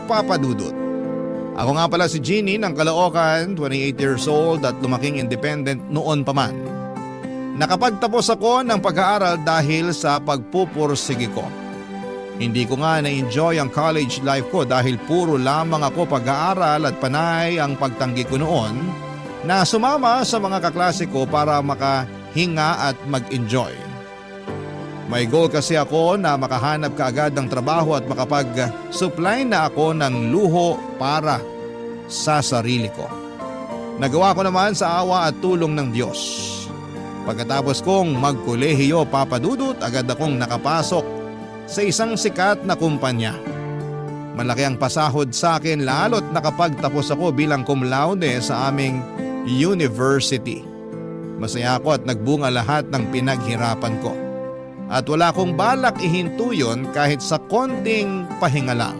Papa Dudut. Ako nga pala si Jeannie ng Caloocan, 28 years old at lumaking independent noon pa man. Nakapagtapos ako ng pag-aaral dahil sa pagpupursige ko. Hindi ko nga na-enjoy ang college life ko dahil puro lamang ako pag-aaral at panay ang pagtanggi ko noon na sumama sa mga kaklase ko para makahinga at mag-enjoy. May goal kasi ako na makahanap kaagad ng trabaho at makapag-supply na ako ng luho para sa sarili ko. Nagawa ko naman sa awa at tulong ng Diyos. Pagkatapos kong magkolehiyo, Papa Dudut, agad akong nakapasok sa isang sikat na kumpanya. Malaki ang pasahod sa akin lalo't nakapagtapos ako bilang cum laude sa aming university. Masaya ako at nagbunga lahat ng pinaghirapan ko. At wala akong balak ihinto yun kahit sa konting pahinga lang.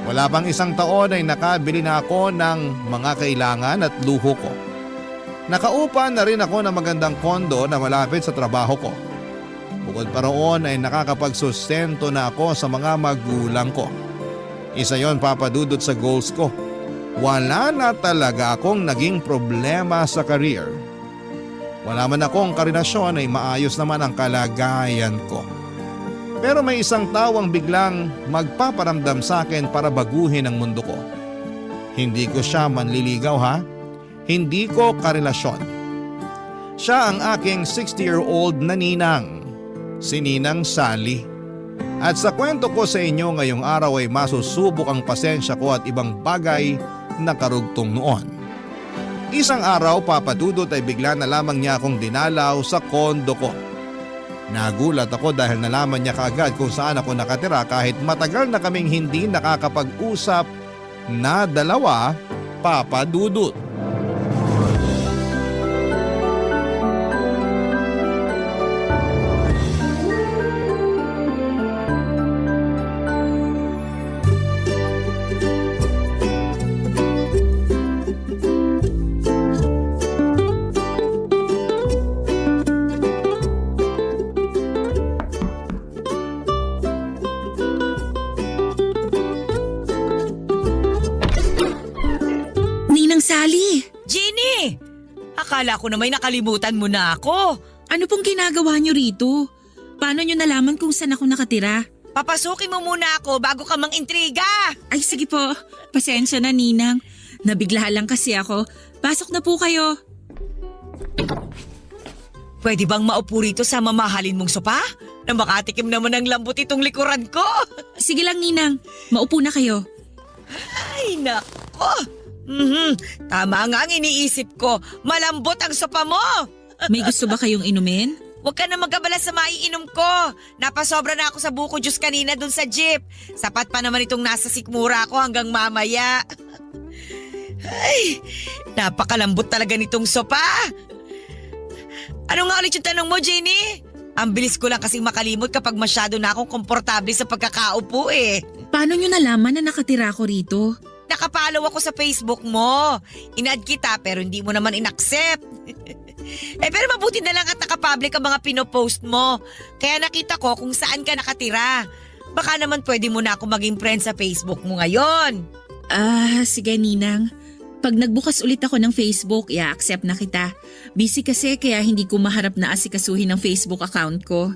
Wala pang isang taon ay nakabili na ako ng mga kailangan at luho ko. Nakaupa na rin ako ng magandang kondo na malapit sa trabaho ko. Bukod pa roon ay nakakapagsustento na ako sa mga magulang ko. Isa yon, Papa Dudut, sa goals ko. Wala na talaga akong naging problema sa career. Wala man akong karelasyon ay maayos naman ang kalagayan ko. Pero may isang tawang biglang magpaparamdam sa akin para baguhin ang mundo ko. Hindi ko siya manliligaw ha. Hindi ko karelasyon. Siya ang aking 60-year-old na ninang, si Ninang Sally. At sa kwento ko sa inyo ngayong araw ay masusubok ang pasensya ko at ibang bagay na karugtong noon. Isang araw, Papa Dudut, ay bigla na lamang niya akong dinalaw sa kondo ko. Nagulat ako dahil nalaman niya kaagad kung saan ako nakatira kahit matagal na kaming hindi nakakapag-usap na dalawa, Papa Dudut. Sally! Jeannie! Akala ko na may nakalimutan mo na ako. Ano pong ginagawa niyo rito? Paano niyo nalaman kung saan ako nakatira? Papasukin mo muna ako bago ka mang-intriga. Ay sige po, pasensya na Ninang. Nabigla lang kasi ako. Pasok na po kayo. Pwede bang maupo rito sa mamahalin mong sopa? Na makatikim naman ng lambot itong likuran ko. Sige lang Ninang, maupo na kayo. Ay nako! Tama nga ang iniisip ko. Malambot ang sopa mo. May gusto ba kayong inumin? Huwag ka na magabala sa maiinom ko. Napasobra na ako sa buko juice kanina dun sa jeep. Sapat pa naman itong nasa sikmura ko hanggang mamaya. Ay, napakalambot talaga nitong sopa. Ano nga ulit yung tanong mo, Jenny? Ang bilis ko lang kasing makalimot kapag masyado na akong komportable sa pagkakaupo eh. Paano nyo nalaman na nakatira ako rito? Nakapollow ako sa Facebook mo. In-add kita pero hindi mo naman in-accept. Pero mabuti na lang at nakapublic ang mga pinopost mo. Kaya nakita ko kung saan ka nakatira. Baka naman pwede mo na ako maging friend sa Facebook mo ngayon. Sige Ninang. Pag nagbukas ulit ako ng Facebook, i-accept na kita. Busy kasi kaya hindi ko maharap na asikasuhin ang Facebook account ko.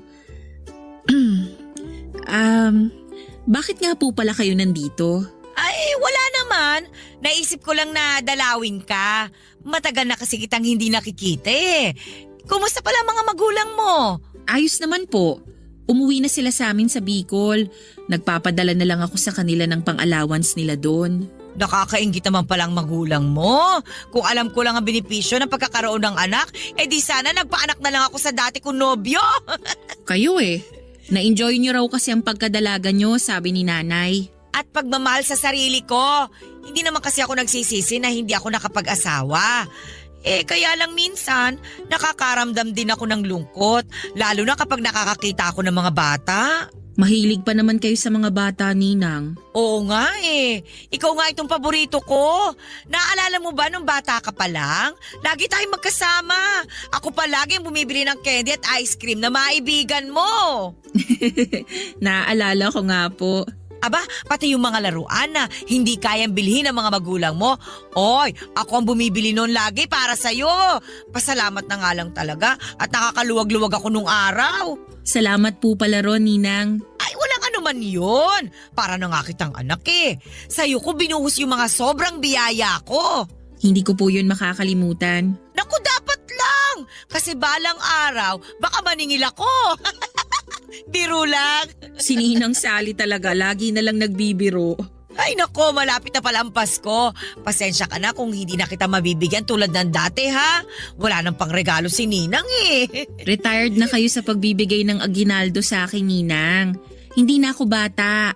Bakit nga po pala kayo nandito? Ay, wala naman. Naisip ko lang na dalawin ka. Matagal na kasi kitang hindi nakikita eh. Kumusta pala mga magulang mo? Ayos naman po. Umuwi na sila sa amin sa Bicol. Nagpapadala na lang ako sa kanila ng pang-allowance nila doon. Nakakaingit naman palang magulang mo. Kung alam ko lang ang benepisyo ng pagkakaroon ng anak, di sana nagpaanak na lang ako sa dati kong nobyo. Kayo eh. Na-enjoy nyo raw kasi ang pagkadalaga nyo, sabi ni nanay. At pagmamahal sa sarili ko. Hindi naman kasi ako nagsisisi na hindi ako nakapag-asawa. Kaya lang minsan, nakakaramdam din ako ng lungkot. Lalo na kapag nakakakita ako ng mga bata. Mahilig pa naman kayo sa mga bata, Ninang. Oo nga eh. Ikaw nga itong paborito ko. Naalala mo ba nung bata ka pa lang? Lagi tayong magkasama. Ako pa lagi ang bumibili ng candy at ice cream na maibigan mo. Naaalala ko nga po. Aba, pati yung mga laruan na hindi kayang bilhin ng mga magulang mo. Oy, ako ang bumibili noon lagi para sa'yo. Pasalamat na nga lang talaga at nakakaluwag-luwag ako nung araw. Salamat po pala ron, Ninang. Ay, walang anuman yun. Para na nga kitang anak eh. Sa'yo ko binuhos yung mga sobrang biyaya ko. Hindi ko po yun makakalimutan. Naku, dapat lang. Kasi balang araw, baka maningil ako. Biro lang. Si Ninang Sally talaga, lagi na lang nagbibiro. Ay nako, malapit na pala ang Pasko. Pasensya ka na kung hindi na kita mabibigyan tulad ng dati ha. Wala nang pangregalo si Ninang eh. Retired na kayo sa pagbibigay ng aginaldo sa akin, Ninang. Hindi na ako bata.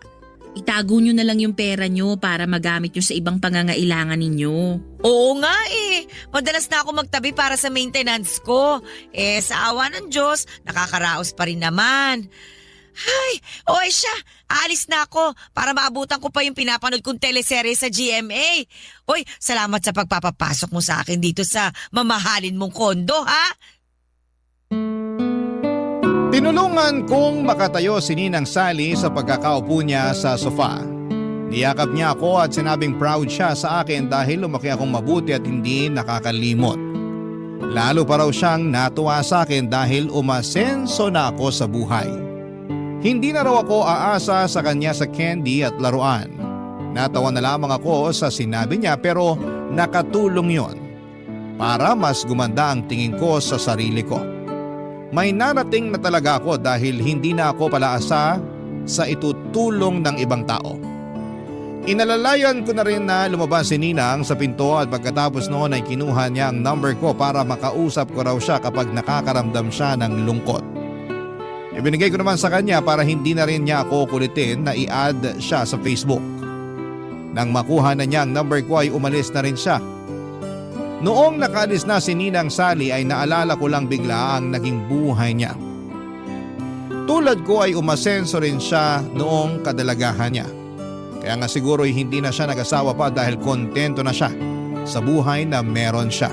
Itago nyo na lang yung pera nyo para magamit nyo sa ibang pangangailangan ninyo. Oo nga eh. Madalas na ako magtabi para sa maintenance ko. Eh sa awa ng Diyos, nakakaraos pa rin naman. Ay, oy siya, aalis na ako para maabutan ko pa yung pinapanood kong teleserye sa GMA. Oy, salamat sa pagpapapasok mo sa akin dito sa mamahalin mong kondo ha. Tinulungan kong makatayo si Ninang Sally sa pagkakaupo niya sa sofa. Niyakap niya ako at sinabing proud siya sa akin dahil lumaki akong mabuti at hindi nakakalimot. Lalo pa raw siyang natuwa sa akin dahil umasenso na ako sa buhay. Hindi na raw ako aasa sa kanya sa candy at laruan. Natawa na lamang ako sa sinabi niya pero nakatulong yon para mas gumanda ang tingin ko sa sarili ko. May narating na talaga ako dahil hindi na ako palaasa sa itutulong ng ibang tao. Inalalayan ko na rin na lumabas si Ninang sa pinto at pagkatapos noon ay kinuha niya ang number ko para makausap ko raw siya kapag nakakaramdam siya ng lungkot. Ibinigay ko naman sa kanya para hindi na rin niya ako kulitin na i-add siya sa Facebook. Nang makuha na niya ang number ko ay umalis na rin siya. Noong nakaalis na si Ninang Sally ay naalala ko lang bigla ang naging buhay niya. Tulad ko ay umasenso rin siya noong kadalagahan niya. Kaya nga siguro ay hindi na siya nag-asawa pa dahil kontento na siya sa buhay na meron siya.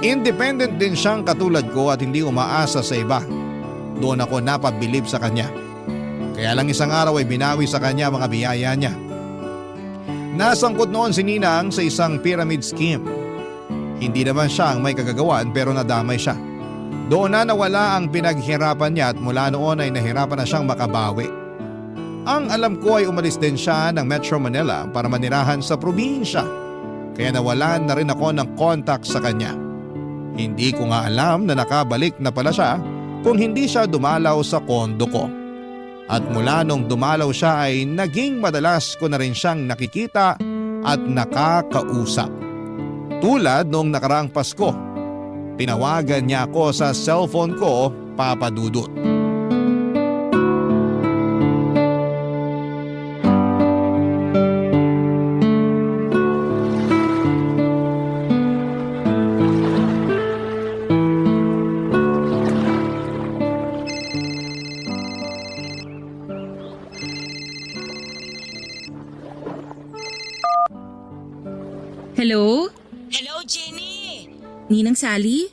Independent din siyang katulad ko at hindi umaasa sa iba. Doon ako napabilib sa kanya. Kaya lang isang araw ay binawi sa kanya mga biyaya niya. Nasangkot noon si Ninang sa isang pyramid scheme. Hindi naman siya ang may kagagawan pero nadamay siya. Doon na nawala ang pinaghirapan niya at mula noon ay nahirapan na siyang makabawi. Ang alam ko ay umalis din siya ng Metro Manila para manirahan sa probinsya. Kaya nawalan na rin ako ng contact sa kanya. Hindi ko nga alam na nakabalik na pala siya kung hindi siya dumalaw sa kondo ko. At mula nung dumalaw siya ay naging madalas ko na rin siyang nakikita at nakakausap. Tulad noong nakaraang Pasko, tinawagan niya ako sa cellphone ko, Papa Dudut. Hello? Hello, Jenny! Ninang Sally?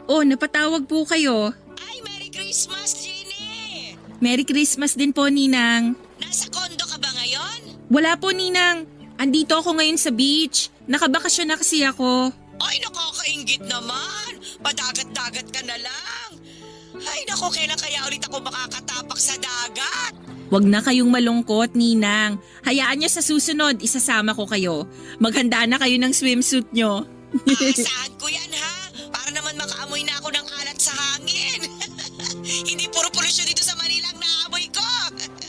Oh, napatawag po kayo. Ay, Merry Christmas, Jenny! Merry Christmas din po, Ninang. Nasa kondo ka ba ngayon? Wala po, Ninang. Andito ako ngayon sa beach. Nakabakasyon na kasi ako. Ay, nakakaingit naman! Padagat-dagat ka na lang! Ay, naku, kailan kaya ulit ako makakatapak sa dagat? Huwag na kayong malungkot, Ninang. Hayaan niyo sa susunod, isasama ko kayo. Maghanda na kayo ng swimsuit nyo. Aasahan ko yan, ha? Para naman makaamoy na ako ng alat sa hangin. Hindi puro polusyon dito sa Manila ang naamoy ko.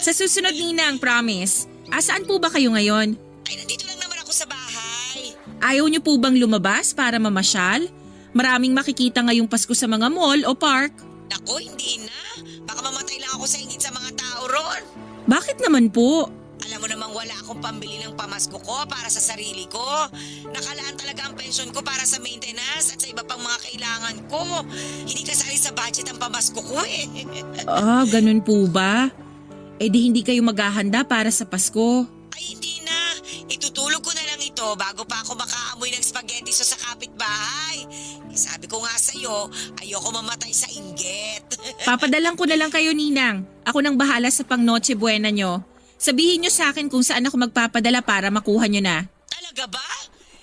Sa susunod, Ninang, promise. Asaan po ba kayo ngayon? Ay, nandito lang naman ako sa bahay. Ayaw niyo po bang lumabas para mamasyal? Maraming makikita ngayong Pasko sa mga mall o park. Naku, hindi na. Baka mamatay lang ako sa ingit sa mga tao ron. Bakit naman po? Alam mo namang wala akong pambili ng pamasko ko para sa sarili ko. Nakalaan talaga ang pensyon ko para sa maintenance at sa iba pang mga kailangan ko. Hindi kasali sa budget ang pamasko ko eh. Ah, ganun po ba? Eh di hindi kayo maghahanda para sa Pasko. Ay hindi na. Itutulog ko na lang ito bago pa ako makaamoy ng spaghetti sa kapitbahay. Eh, sabi ko nga sa'yo, ayoko mamatay sa inggit. Papadalang ko na lang kayo, Ninang. Ako nang bahala sa pang Noche Buena nyo. Sabihin nyo sa akin kung saan ako magpapadala para makuha nyo na. Talaga ba?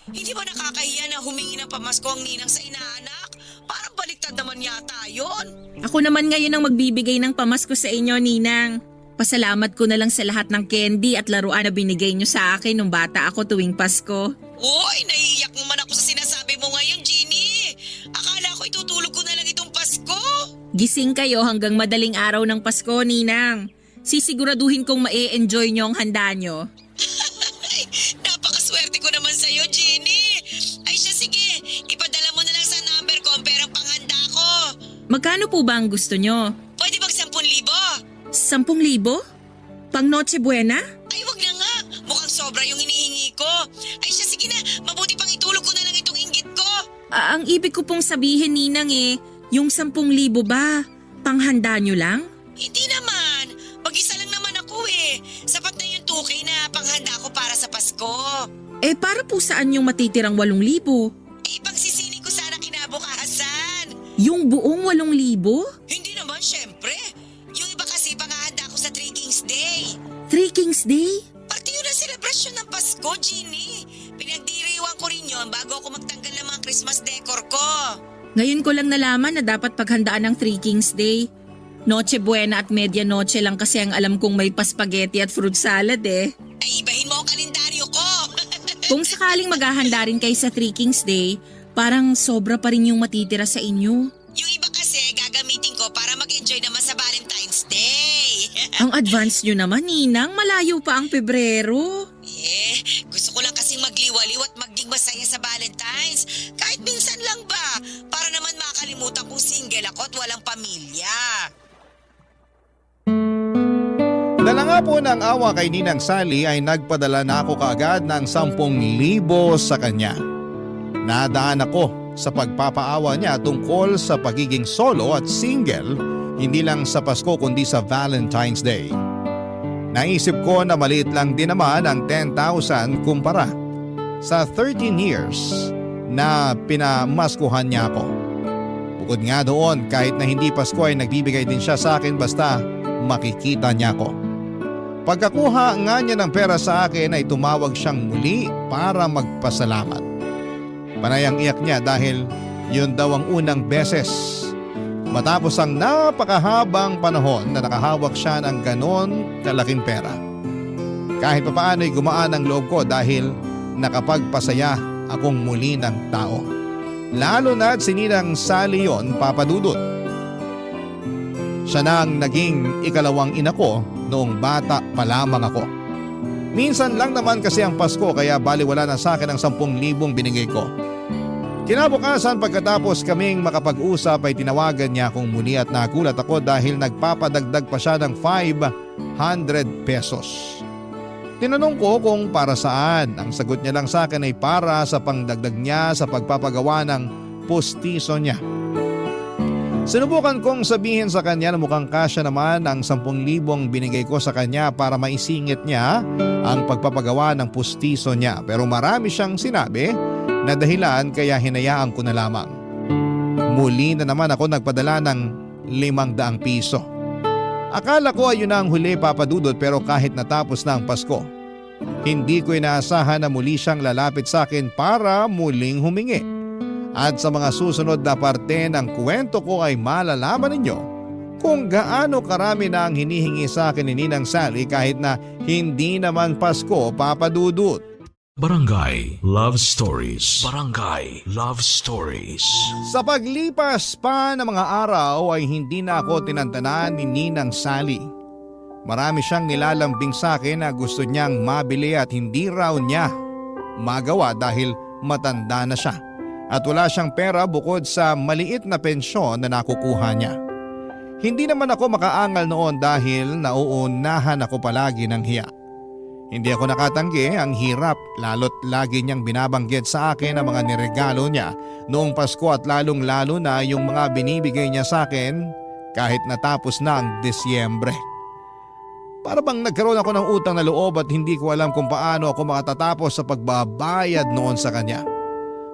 Hindi ba nakakahiya na humingi ng pamasko ang ninang sa inaanak? Parang baliktad naman yata yon. Ako naman ngayon ang magbibigay ng pamasko sa inyo, Ninang. Pasalamat ko na lang sa lahat ng candy at laruan na binigay nyo sa akin nung bata ako tuwing Pasko. Uy, naiiyak naman ako sa sinasabi mo ngayon, Jeannie. Akala ko itutulog ko na lang itong Pasko. Gising kayo hanggang madaling araw ng Pasko, Ninang. Sisiguraduhin kong ma-enjoy nyo ang handa nyo. Ay, napakaswerte ko naman sa'yo, Jeannie. Ay siya, sige. Ipadala mo na lang sa number ko ang perang panghanda ko. Magkano po ba ang gusto nyo? Pwede bang 10,000? 10,000? Pang Noche Buena? Ay, wag na nga. Mukhang sobra yung hinihingi ko. Ay siya, sige na. Mabuti pang itulog ko na lang itong inggit ko. Ang ibig ko pong sabihin, Ninang yung 10,000 ba? Panghanda nyo lang? Hindi naman. Mag-isa lang naman ako eh. Sapat na yung 2K na panghanda ko para sa Pasko. Para po saan yung matitirang 8,000? Pagsisini ko sana kinabukasan. Yung buong 8,000? Hindi naman, syempre. Yung iba kasi panghahanda ko sa Three Kings Day. Three Kings Day? Pati yun ang selebrasyon ng Pasko, Jeannie. Pinagdiriwang ko rin yun bago ako magtanggal ng mga Christmas decor ko. Ngayon ko lang nalaman na dapat paghandaan ng Three Kings Day. Noche Buena at Medianoche lang kasi ang alam kong may paspageti at fruit salad Ay, ibahin mo ang kalendaryo ko. Kung sakaling maghahanda rin kayo sa Three Kings Day, parang sobra pa rin yung matitira sa inyo. Yung iba kasi gagamitin ko para mag-enjoy naman sa Valentine's Day. Ang advance nyo naman, Ninang. Malayo pa ang Pebrero. Gusto ko lang kasing magliwaliw at maging masaya sa Valentine's. Kahit minsan lang ba, para naman makalimutan kong single ako at walang pamilya. Dala nga po ng awa kay Ninang Sally ay nagpadala na ako kaagad ng 10,000 sa kanya. Nadaan ako sa pagpapaawa niya tungkol sa pagiging solo at single, hindi lang sa Pasko kundi sa Valentine's Day. Naisip ko na maliit lang din naman ang 10,000 kumpara sa 13 years na pinamaskuhan niya ako. Bukod nga doon, kahit na hindi Pasko ay nagbibigay din siya sa akin basta makikita niya ako. Pagkakuha nga niya ng pera sa akin ay tumawag siyang muli para magpasalamat. Panay ang iyak niya dahil yun daw ang unang beses matapos ang napakahabang panahon na nakahawak siya ng ganon kalaking pera. Kahit papaano ay gumaan ang loob ko dahil nakapagpasaya akong muli ng tao. Lalo na't si Ninang Sally yon, Papa Dudut. Siya na ang naging ikalawang ina ko noong bata pa lamang ako. Minsan lang naman kasi ang Pasko kaya baliwala na sa akin ang 10,000 binigay ko. Kinabukasan pagkatapos kaming makapag-usap ay tinawagan niya akong muli at nagulat ako dahil nagpapadagdag pa siya ng 500 pesos. Tinanong ko kung para saan. Ang sagot niya lang sa akin ay para sa pangdagdag niya sa pagpapagawa ng pustiso niya. Sinubukan kong sabihin sa kanya na mukhang kasya naman ang 10,000 binigay ko sa kanya para maisingit niya ang pagpapagawa ng pustiso niya. Pero marami siyang sinabi na dahilan kaya hinayaan ko na lamang. Muli na naman ako nagpadala ng 500 piso. Akala ko ayun na ang huli, Papa Dudut, pero kahit natapos na ang Pasko, hindi ko inaasahan na muli siyang lalapit sa akin para muling humingi. At sa mga susunod na parte ng kwento ko ay malalaman ninyo kung gaano karami na ang hinihingi sa akin ni Ninang Sally kahit na hindi naman Pasko, Papa Dudut. Barangay Love Stories. Barangay Love Stories. Sa paglipas pa ng mga araw ay hindi na ako tinantanan ni Ninang Sally. Marami siyang nilalambing sa akin na gusto niyang mabili at hindi raw niya magawa dahil matanda na siya. At wala siyang pera bukod sa maliit na pensyon na nakukuha niya. Hindi naman ako makaangal noon dahil nauunahan ako palagi ng hiya. Hindi ako nakatanggi ang hirap lalo't lagi niyang binabanggit sa akin ang mga niregalo niya noong Pasko at lalong lalo na yung mga binibigay niya sa akin kahit natapos na ang Disyembre. Para bang nagkaroon ako ng utang na loob at hindi ko alam kung paano ako makatatapos sa pagbabayad noon sa kanya.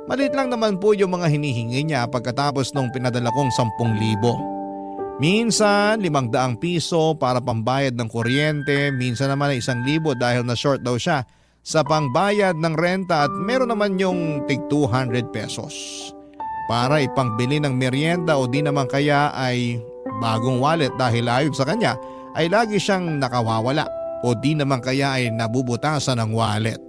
Maliit lang naman po yung mga hinihingi niya pagkatapos nung pinadala kong 10,000. Minsan 500 piso para pambayad ng kuryente, minsan naman ay 1,000 dahil na short daw siya sa pangbayad ng renta at meron naman yung tig 200 pesos para ipangbili ng merienda o di naman kaya ay bagong wallet dahil ayon sa kanya ay lagi siyang nakawawala o di naman kaya ay nabubutasan ng wallet.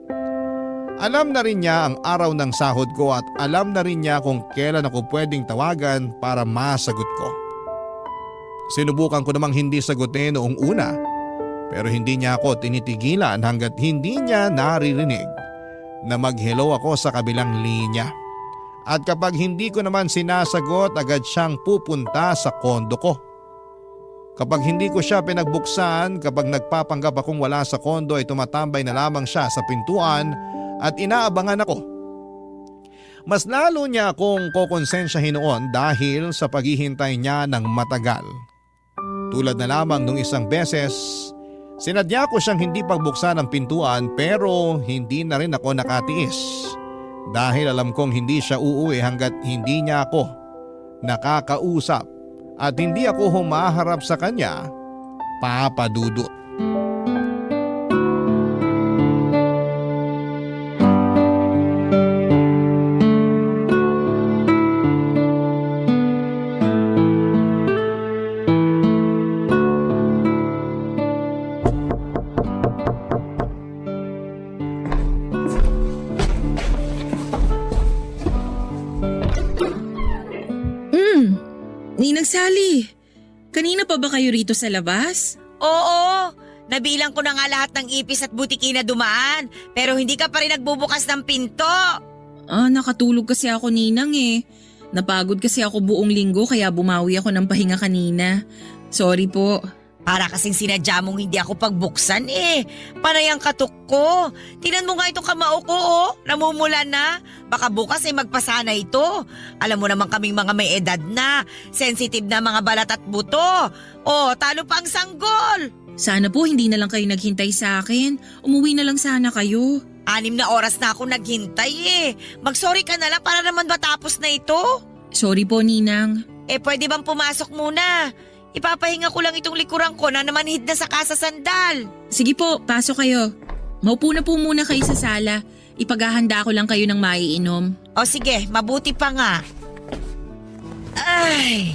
Alam na rin niya ang araw ng sahod ko at alam na rin niya kung kailan ako pwedeng tawagan para masagot ko. Sinubukan ko namang hindi sagutin noong una pero hindi niya ako tinitigilan hanggat hindi niya naririnig na mag-hello ako sa kabilang linya. At kapag hindi ko naman sinasagot agad siyang pupunta sa kondo ko. Kapag hindi ko siya pinagbuksan, kapag nagpapanggap akong wala sa kondo ay tumatambay na lamang siya sa pintuan at inaabangan ako. Mas lalo niya akong kokonsensyahin noon dahil sa paghihintay niya ng matagal. Tulad na lamang nung isang beses, sinadya ko siyang hindi pagbuksan ang pintuan pero hindi na rin ako nakatiis. Dahil alam kong hindi siya uuwi hanggat hindi niya ako nakakausap at hindi ako humaharap sa kanya, Papa Dudut. Ninang Sally, kanina pa ba kayo rito sa labas? Oo, nabilang ko na nga lahat ng ipis at butiki na dumaan pero hindi ka pa rin nagbubukas ng pinto. Nakatulog kasi ako ninang eh. Napagod kasi ako buong linggo kaya bumawi ako ng pahinga kanina. Sorry po. Para kasing sinadya mong hindi ako pagbuksan eh. Panay ang katok ko. Tingnan mo nga itong kamao ko oh. Namumula na. Baka bukas ay magpasana ito. Alam mo naman kaming mga may edad na. Sensitive na mga balat at buto. Oh, talo pa ang sanggol. Sana po hindi na lang kayo naghintay sa akin. Umuwi na lang sana kayo. 6 na oras na ako naghintay eh. Mag-sorry ka na lang para naman matapos na ito. Sorry po, Ninang. Pwede bang pumasok muna? Ipapahinga ko lang itong likuran ko na namanhid na sa kasasandal. Sige po, pasok kayo. Maupo na po muna kayo sa sala. Ipaghahanda ko lang kayo ng maiinom. O sige, mabuti pa nga. Ay,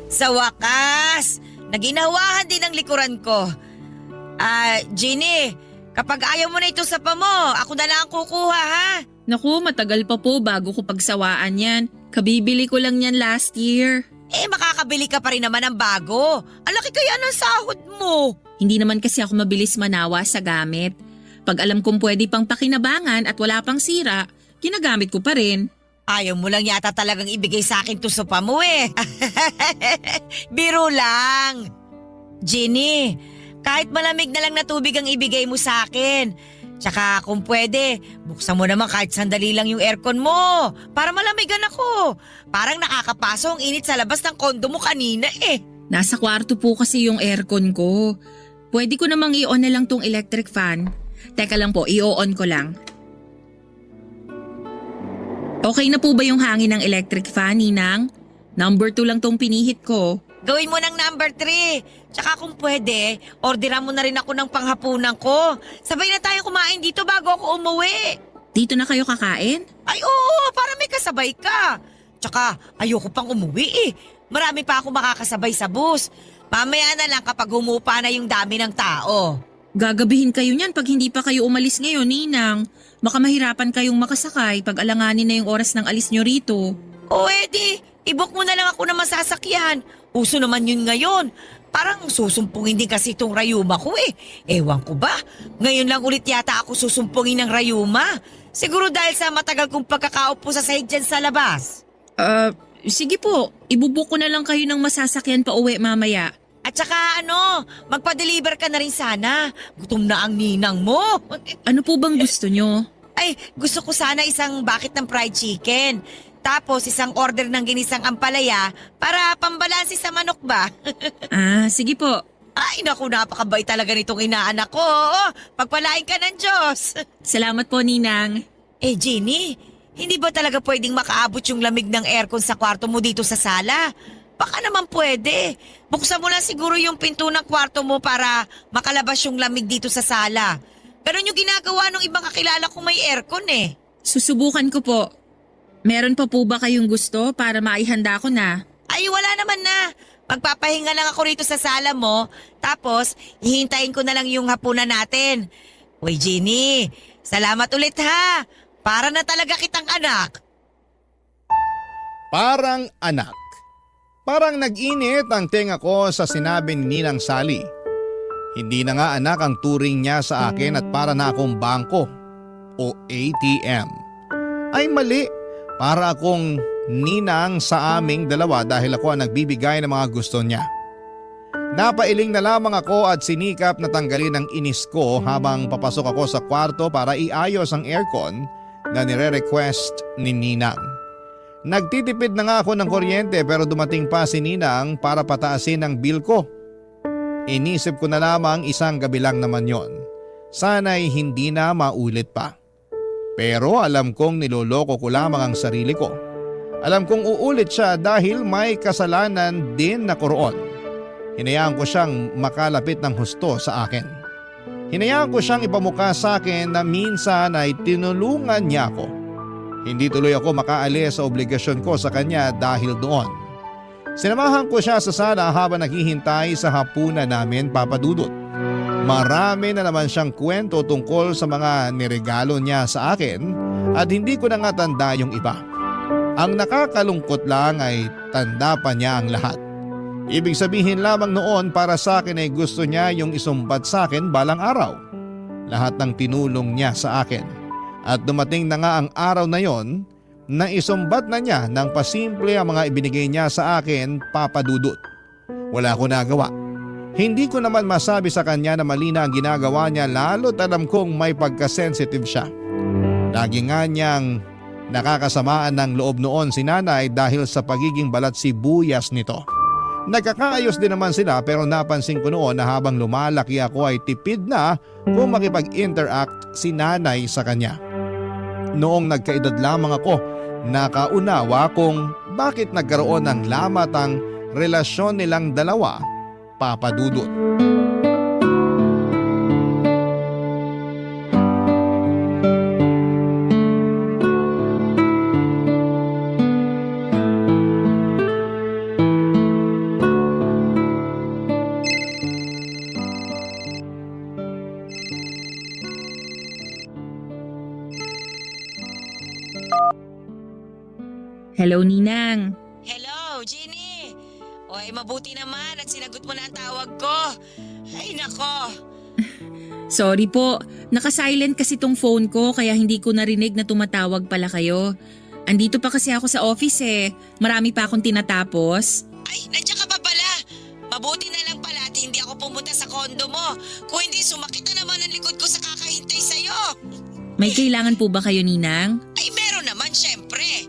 sa wakas, naginawahan din ang likuran ko. Ginny, kapag ayaw mo na ito sa mo, ako na lang ang kukuha ha. Naku, matagal pa po bago ko pagsawaan yan. Kabibili ko lang yan last year. Makakabili ka pa rin naman ng bago. Ang laki kaya ng sahod mo. Hindi naman kasi ako mabilis manawa sa gamit. Pag alam kong pwede pang pakinabangan at wala pang sira, ginagamit ko pa rin. Ayaw mo lang yata talagang ibigay sa akin to sopa mo eh. Biro lang. Ginny, kahit malamig na lang na tubig ang ibigay mo sa akin. Tsaka kung pwede, buksan mo naman kahit sandali lang yung aircon mo para malamigan ako. Parang nakakapaso ang init sa labas ng kondo mo kanina eh. Nasa kwarto po kasi yung aircon ko. Pwede ko namang i-on na lang tong electric fan. Teka lang po, i-on ko lang. Okay na po ba yung hangin ng electric fan, Ninang? Number 2 lang tong pinihit ko. Gawin mo ng number 3. Tsaka kung pwede, orderan mo na rin ako ng panghapunan ko. Sabay na tayo kumain dito bago ako umuwi. Dito na kayo kakain? Ay oo, para may kasabay ka. Tsaka ayoko pang umuwi eh. Marami pa ako makakasabay sa bus. Mamaya na lang kapag humupa na yung dami ng tao. Gagabihin kayo niyan pag hindi pa kayo umalis ngayon, Ninang. Baka mahirapan kayong makasakay pag alanganin na yung oras ng alis nyo rito. O edi, i-book mo na lang ako ng masasakyan. Uso naman yun ngayon. Parang susumpungin din kasi itong rayuma ko eh. Ewan ko ba? Ngayon lang ulit yata ako susumpungin ng rayuma. Siguro dahil sa matagal kong pagkakaupo sa sahig dyan sa labas. Sige po. Ibubuk ko na lang kayo ng masasakyan pa uwi mamaya. At saka magpa-deliver ka na rin sana. Gutom na ang ninang mo. Ano po bang gusto nyo? Ay, gusto ko sana isang bucket ng fried chicken. Tapos isang order ng ginisang ampalaya para pambalansi sa manok ba? Sige po. Ay naku, napakabait talaga nitong inaanak ko. Pagpalain ka ng Diyos. Salamat po, Ninang. Ginny, hindi ba talaga pwedeng makaabot yung lamig ng aircon sa kwarto mo dito sa sala? Baka naman pwede. Buksan mo lang siguro yung pinto ng kwarto mo para makalabas yung lamig dito sa sala. Ganun yung ginagawa ng ibang kakilala kong may aircon eh. Susubukan ko po. Meron pa po ba kayong gusto para maihanda ko na? Ay, wala naman na. Magpapahinga lang ako rito sa sala mo. Tapos, hihintayin ko na lang yung hapunan natin. Uy, Jeannie, salamat ulit ha. Para na talaga kitang anak. Parang anak. Parang nag-init ang tenga ko sa sinabi ni Ninang Sally. Hindi na nga anak ang turing niya sa akin at para na akong bangko o ATM. Ay mali, para akong ninang sa aming dalawa dahil ako ang nagbibigay ng mga gusto niya. Napailing na lamang ako at sinikap na tanggalin ang inis ko habang papasok ako sa kwarto para iayos ang aircon na nire-request ni Ninang. Nagtitipid na nga ako ng kuryente pero dumating pa si Ninang para pataasin ang bill ko. Inisip ko na lamang isang gabi lang naman yon. Sana'y hindi na maulit pa. Pero alam kong niloloko ko lamang ang sarili ko. Alam kong uulit siya dahil may kasalanan din na roon. Hinayaan ko siyang makalapit ng husto sa akin. Hinayaan ko siyang ipamukha sa akin na minsan ay tinulungan niya ako. Hindi tuloy ako makaalis sa obligasyon ko sa kanya dahil doon. Sinamahan ko siya sa sala habang naghihintay sa hapunan namin, Papa Dudut. Marami na naman siyang kwento tungkol sa mga niregalo niya sa akin at hindi ko na nga tanda yung iba. Ang nakakalungkot lang ay tanda pa niya ang lahat. Ibig sabihin lamang noon para sa akin ay gusto niya yung isumbat sa akin balang araw. Lahat ng tinulong niya sa akin. At dumating na nga ang araw na yon na isumbat na niya ng pasimple ang mga ibinigay niya sa akin, Papa Dudut. Wala ko nagawa. Hindi ko naman masabi sa kanya na mali na ang ginagawa niya lalo't alam kong may pagkasensitive siya. Lagi nga niyang nakakasamaan ng loob noon si nanay dahil sa pagiging balat sibuyas nito. Nagkakaayos din naman sila pero napansin ko noon na habang lumalaki ako ay tipid na kung makipag-interact si nanay sa kanya. Noong nagkaedad lamang ako, nakaunawa kung bakit nagkaroon ng lamat ang relasyon nilang dalawa, Papa Dudut. Hello, Ninang. Hello, Jeannie. Oy, mabuti naman at sinagot mo na ang tawag ko. Ay, nako. Sorry po, naka-silent kasi tong phone ko kaya hindi ko narinig na tumatawag pala kayo. Andito pa kasi ako sa office eh. Marami pa akong tinatapos. Ay, nandiyan ka pa pala. Mabuti na lang pala at hindi ako pumunta sa kondo mo. Kung hindi, sumakit na naman ang likod ko sa kakahintay sa'yo. May kailangan po ba kayo, Ninang? Ay, meron naman, syempre.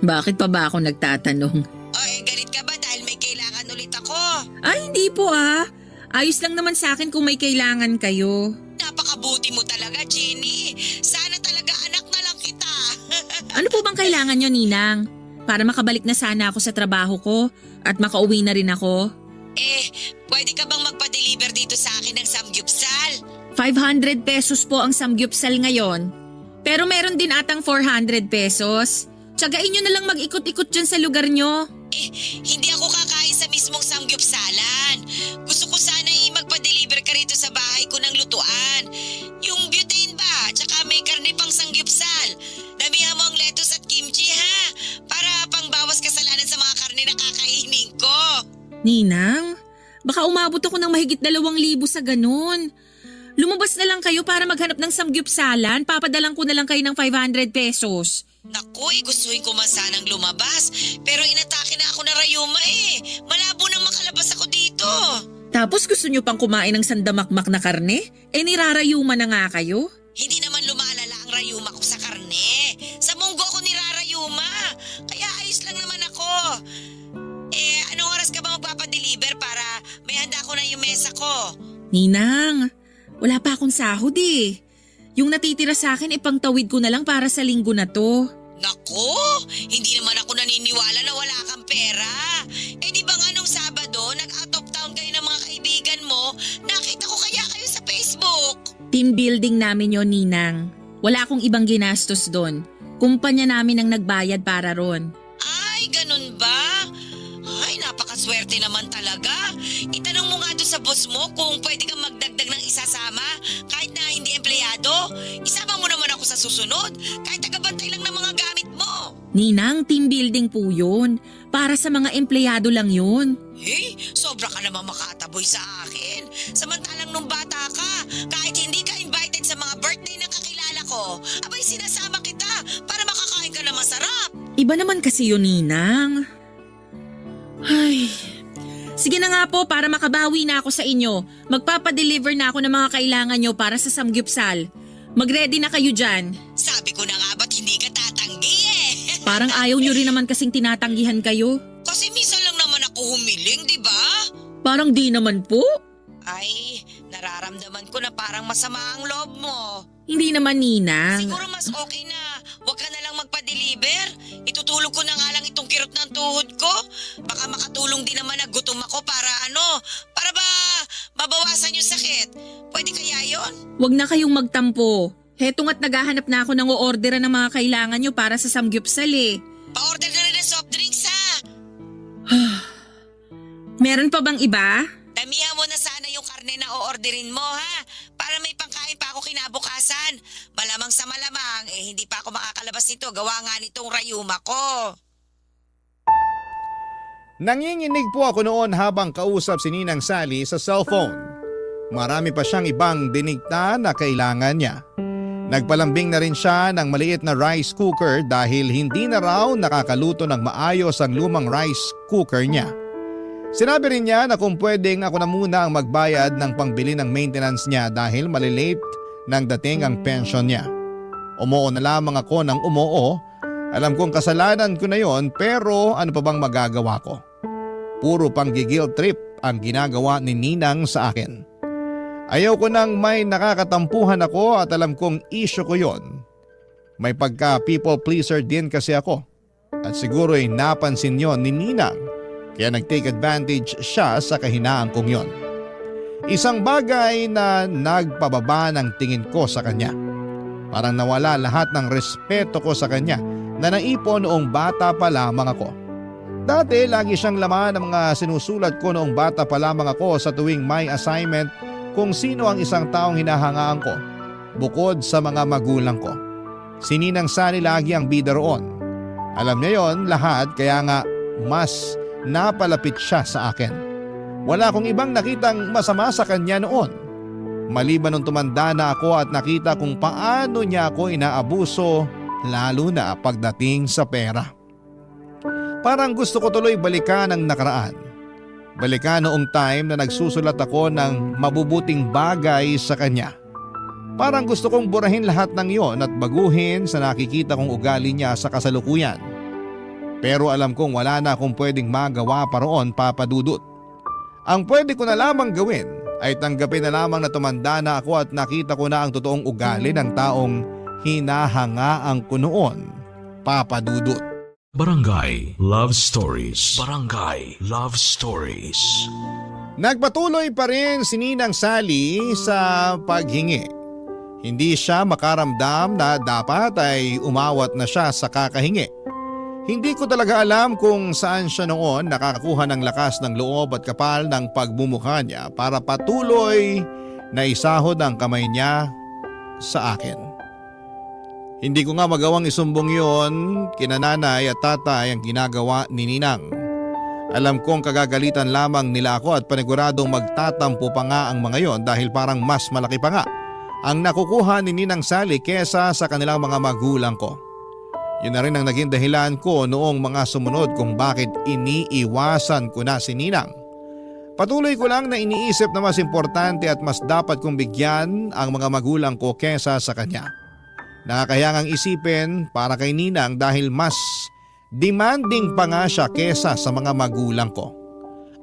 Bakit pa ba ako nagtatanong? Oy, galit ka ba dahil may kailangan ulit ako? Ay, hindi po ah. Ayos lang naman sa akin kung may kailangan kayo. Napakabuti mo talaga, Jeannie. Sana talaga anak na lang kita. Ano po bang kailangan nyo, Ninang? Para makabalik na sana ako sa trabaho ko at makauwi na rin ako. Pwede ka bang magpa-deliver dito sa akin ng samgyupsal? 500 pesos po ang samgyupsal ngayon. Pero meron din atang 400 pesos. Tsagain nyo na lang mag-ikot-ikot dyan sa lugar nyo. Hindi ako kakain sa mismong samgyupsalan. Gusto ko sana magpa-deliver ka rito sa bahay ko ng lutuan. Yung butane ba? Tsaka may karne pang samgyupsal. Damihan mo ang lettuce at kimchi ha. Para pangbawas kasalanan sa mga karne na kakainin ko. Ninang, baka umabot ako ng mahigit 2,000 sa ganun. Lumabas na lang kayo para maghanap ng samgyupsalan. Papadalang ko na lang kayo ng 500 pesos. Naku, gustuhin ko man sanang lumabas. Pero inatake na ako na rayuma eh. Malabo nang makalabas ako dito. Tapos gusto nyo pang kumain ng sandamakmak na karne? Nirarayuma na nga kayo. Hindi naman lumalala ang rayuma ko sa karne. Sa munggo ko nirarayuma. Kaya ayos lang naman ako. Anong oras ka ba magpapadeliver para may handa ko na yung mesa ko? Ninang, wala pa akong sahod eh. Yung natitira sa akin ipangtawid ko na lang para sa linggo na to. Naku, hindi naman ako naniniwala na wala kang pera. Eh di ba nga nung Sabado, nag-out of town kayo ng mga kaibigan mo, nakita ko kaya kayo sa Facebook. Team building namin yon, Ninang. Wala akong ibang ginastos doon. Kumpanya namin ang nagbayad para ron. Ay, ganun ba? Ay, napakaswerte naman talaga. Itanong mo nga doon sa boss mo kung pwede kang magdagdag ng isasama kahit na hindi empleyado. Isama mo naman ako sa susunod kahit tagabantay lang ng mga gamit mo. Ninang, team building po yun. Para sa mga empleyado lang yun. Eh, sobra ka naman makataboy sa akin. Samantalang nung bata ka, kahit hindi ka invited sa mga birthday ng kakilala ko, abay sinasama kita para makakain ka na masarap. Iba naman kasi yun, Ninang. Ay, sige na nga po para makabawi na ako sa inyo. Magpapadeliver na ako ng mga kailangan nyo para sa samgyupsal. Mag-ready na kayo dyan. Sabi ko na nga ba't hindi ka tatanggi eh. Parang ayaw nyo rin naman kasing tinatanggihan kayo. Kasi minsan lang naman ako humiling, di ba? Parang di naman po. Ay, nararamdaman ko na parang masama ang loob mo. Hindi naman, Ninang. Siguro mas okay na huwag ka na lang magpa-deliver. Itutulog ko na nga lang itong kirot ng tuhod ko. Baka makatulong din naman na gutom ako para para ba mabawasan yung sakit. Pwede kaya yon? Huwag na kayong magtampo. Heto nga't naghahanap na ako ng o-orderan ng mga kailangan nyo para sa samgyupsal eh. Pa-order na rin ng soft drinks ha. Meron pa bang iba? Damihan mo na sana yung karne na o-orderin mo ha. Para may pangkain pa ako kinabukasan. Malamang sa malamang, hindi pa ako makakalabas nito. Gawa nga nitong rayuma ko. Nanginginig po ako noon habang kausap si Ninang Sally sa cellphone. Marami pa siyang ibang dinikta na kailangan niya. Nagpalambing na rin siya ng maliit na rice cooker dahil hindi na raw nakakaluto ng maayos ang lumang rice cooker niya. Sinabi rin niya na kung pwedeng ako na muna ang magbayad ng pangbili ng maintenance niya dahil malilate nang dating ang pension niya. Umuo na lamang ako ng umuo. Alam kong kasalanan ko na yon pero ano pa bang magagawa ko? Puro panggigil trip ang ginagawa ni Ninang sa akin. Ayaw ko nang may nakakatampuhan ako at alam kong issue ko yon. May pagka people pleaser din kasi ako. At siguro'y napansin yon ni Ninang. Kaya nag-take advantage siya sa kahinaan kong yon. Isang bagay na nagpababa ng tingin ko sa kanya. Parang nawala lahat ng respeto ko sa kanya na naipon noong bata pa lamang ako. Dati lagi siyang laman ng mga sinusulat ko noong bata pa lamang ako sa tuwing may assignment kung sino ang isang taong hinahangaan ko bukod sa mga magulang ko. Si Ninang Sally lagi ang bida roon. Alam niya yon lahat kaya nga mas napalapit siya sa akin. Wala akong ibang nakitang masama sa kanya noon. Maliban nung tumanda na ako at nakita kung paano niya ako inaabuso lalo na pagdating sa pera. Parang gusto ko tuloy balikan ang nakaraan. Balikan noong time na nagsusulat ako ng mabubuting bagay sa kanya. Parang gusto kong burahin lahat ng iyon at baguhin sa nakikita kong ugali niya sa kasalukuyan. Pero alam kong wala na akong pwedeng magawa pa roon, Papa Dudut. Ang pwede ko na lamang gawin ay tanggapin na lamang na tumanda na ako at nakita ko na ang totoong ugali ng taong hinahangaan ko noon, Papa Dudut. Barangay Love Stories. Barangay Love Stories. Nagpatuloy pa rin si Ninang Sally sa paghingi. Hindi siya makaramdam na dapat ay umawat na siya sa kakahingi. Hindi ko talaga alam kung saan siya noon nakakakuha ng lakas ng loob at kapal ng pagmumukha niya para patuloy na isahod ang kamay niya sa akin. Hindi ko nga magawang isumbong yon kina nanay at tatay ang ginagawa ni Ninang. Alam kong kagagalitan lamang nila ako at paniguradong magtatampo pa nga ang mga yon dahil parang mas malaki pa nga ang nakukuha ni Ninang Sally kesa sa kanilang mga magulang ko. Yun na rin ang naging dahilan ko noong mga sumunod kung bakit iniiwasan ko na si Ninang. Patuloy ko lang na iniisip na mas importante at mas dapat kong bigyan ang mga magulang ko kesa sa kanya. Nakakayangang isipin para kay Ninang dahil mas demanding pa nga siya kesa sa mga magulang ko.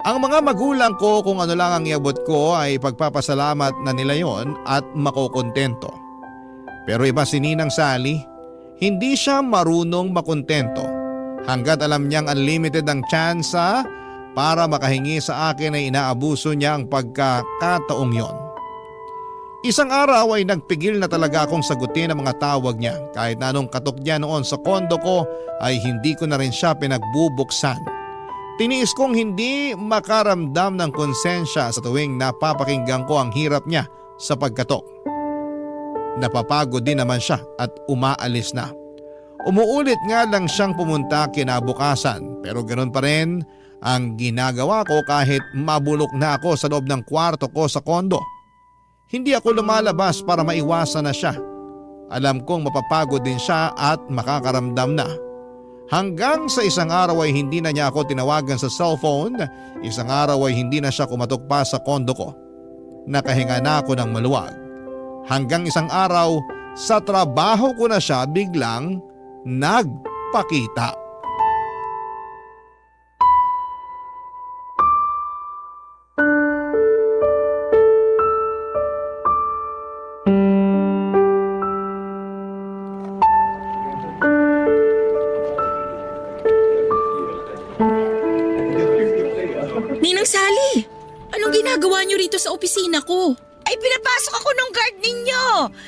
Ang mga magulang ko kung ano lang ang iabot ko ay pagpapasalamat na nila yon at makokontento. Pero iba si Ninang Sally. Hindi siya marunong makontento hanggat alam niyang unlimited ang tsansa para makahingi sa akin ay inaabuso niya ang pagkakataong yon. Isang araw ay nagpigil na talaga akong sagutin ang mga tawag niya. Kahit na anong katok niya noon sa kondo ko ay hindi ko na rin siya pinagbubuksan. Tiniis kong hindi makaramdam ng konsensya sa tuwing napapakinggan ko ang hirap niya sa pagkatok. Napapagod din naman siya at umaalis na. Umuulit nga lang siyang pumunta kinabukasan pero ganoon pa rin ang ginagawa ko kahit mabulok na ako sa loob ng kwarto ko sa kondo. Hindi ako lumalabas para maiwasan na siya. Alam kong mapapagod din siya at makakaramdam na. Hanggang sa isang araw ay hindi na niya ako tinawagan sa cellphone, isang araw ay hindi na siya kumatok pa sa kondo ko. Nakahinga na ako ng maluwag. Hanggang isang araw, sa trabaho ko na siya biglang nagpakita. Ninang Sally, anong ginagawa niyo rito sa opisina ko? Ay, pinapasok ako ng guard ninyo.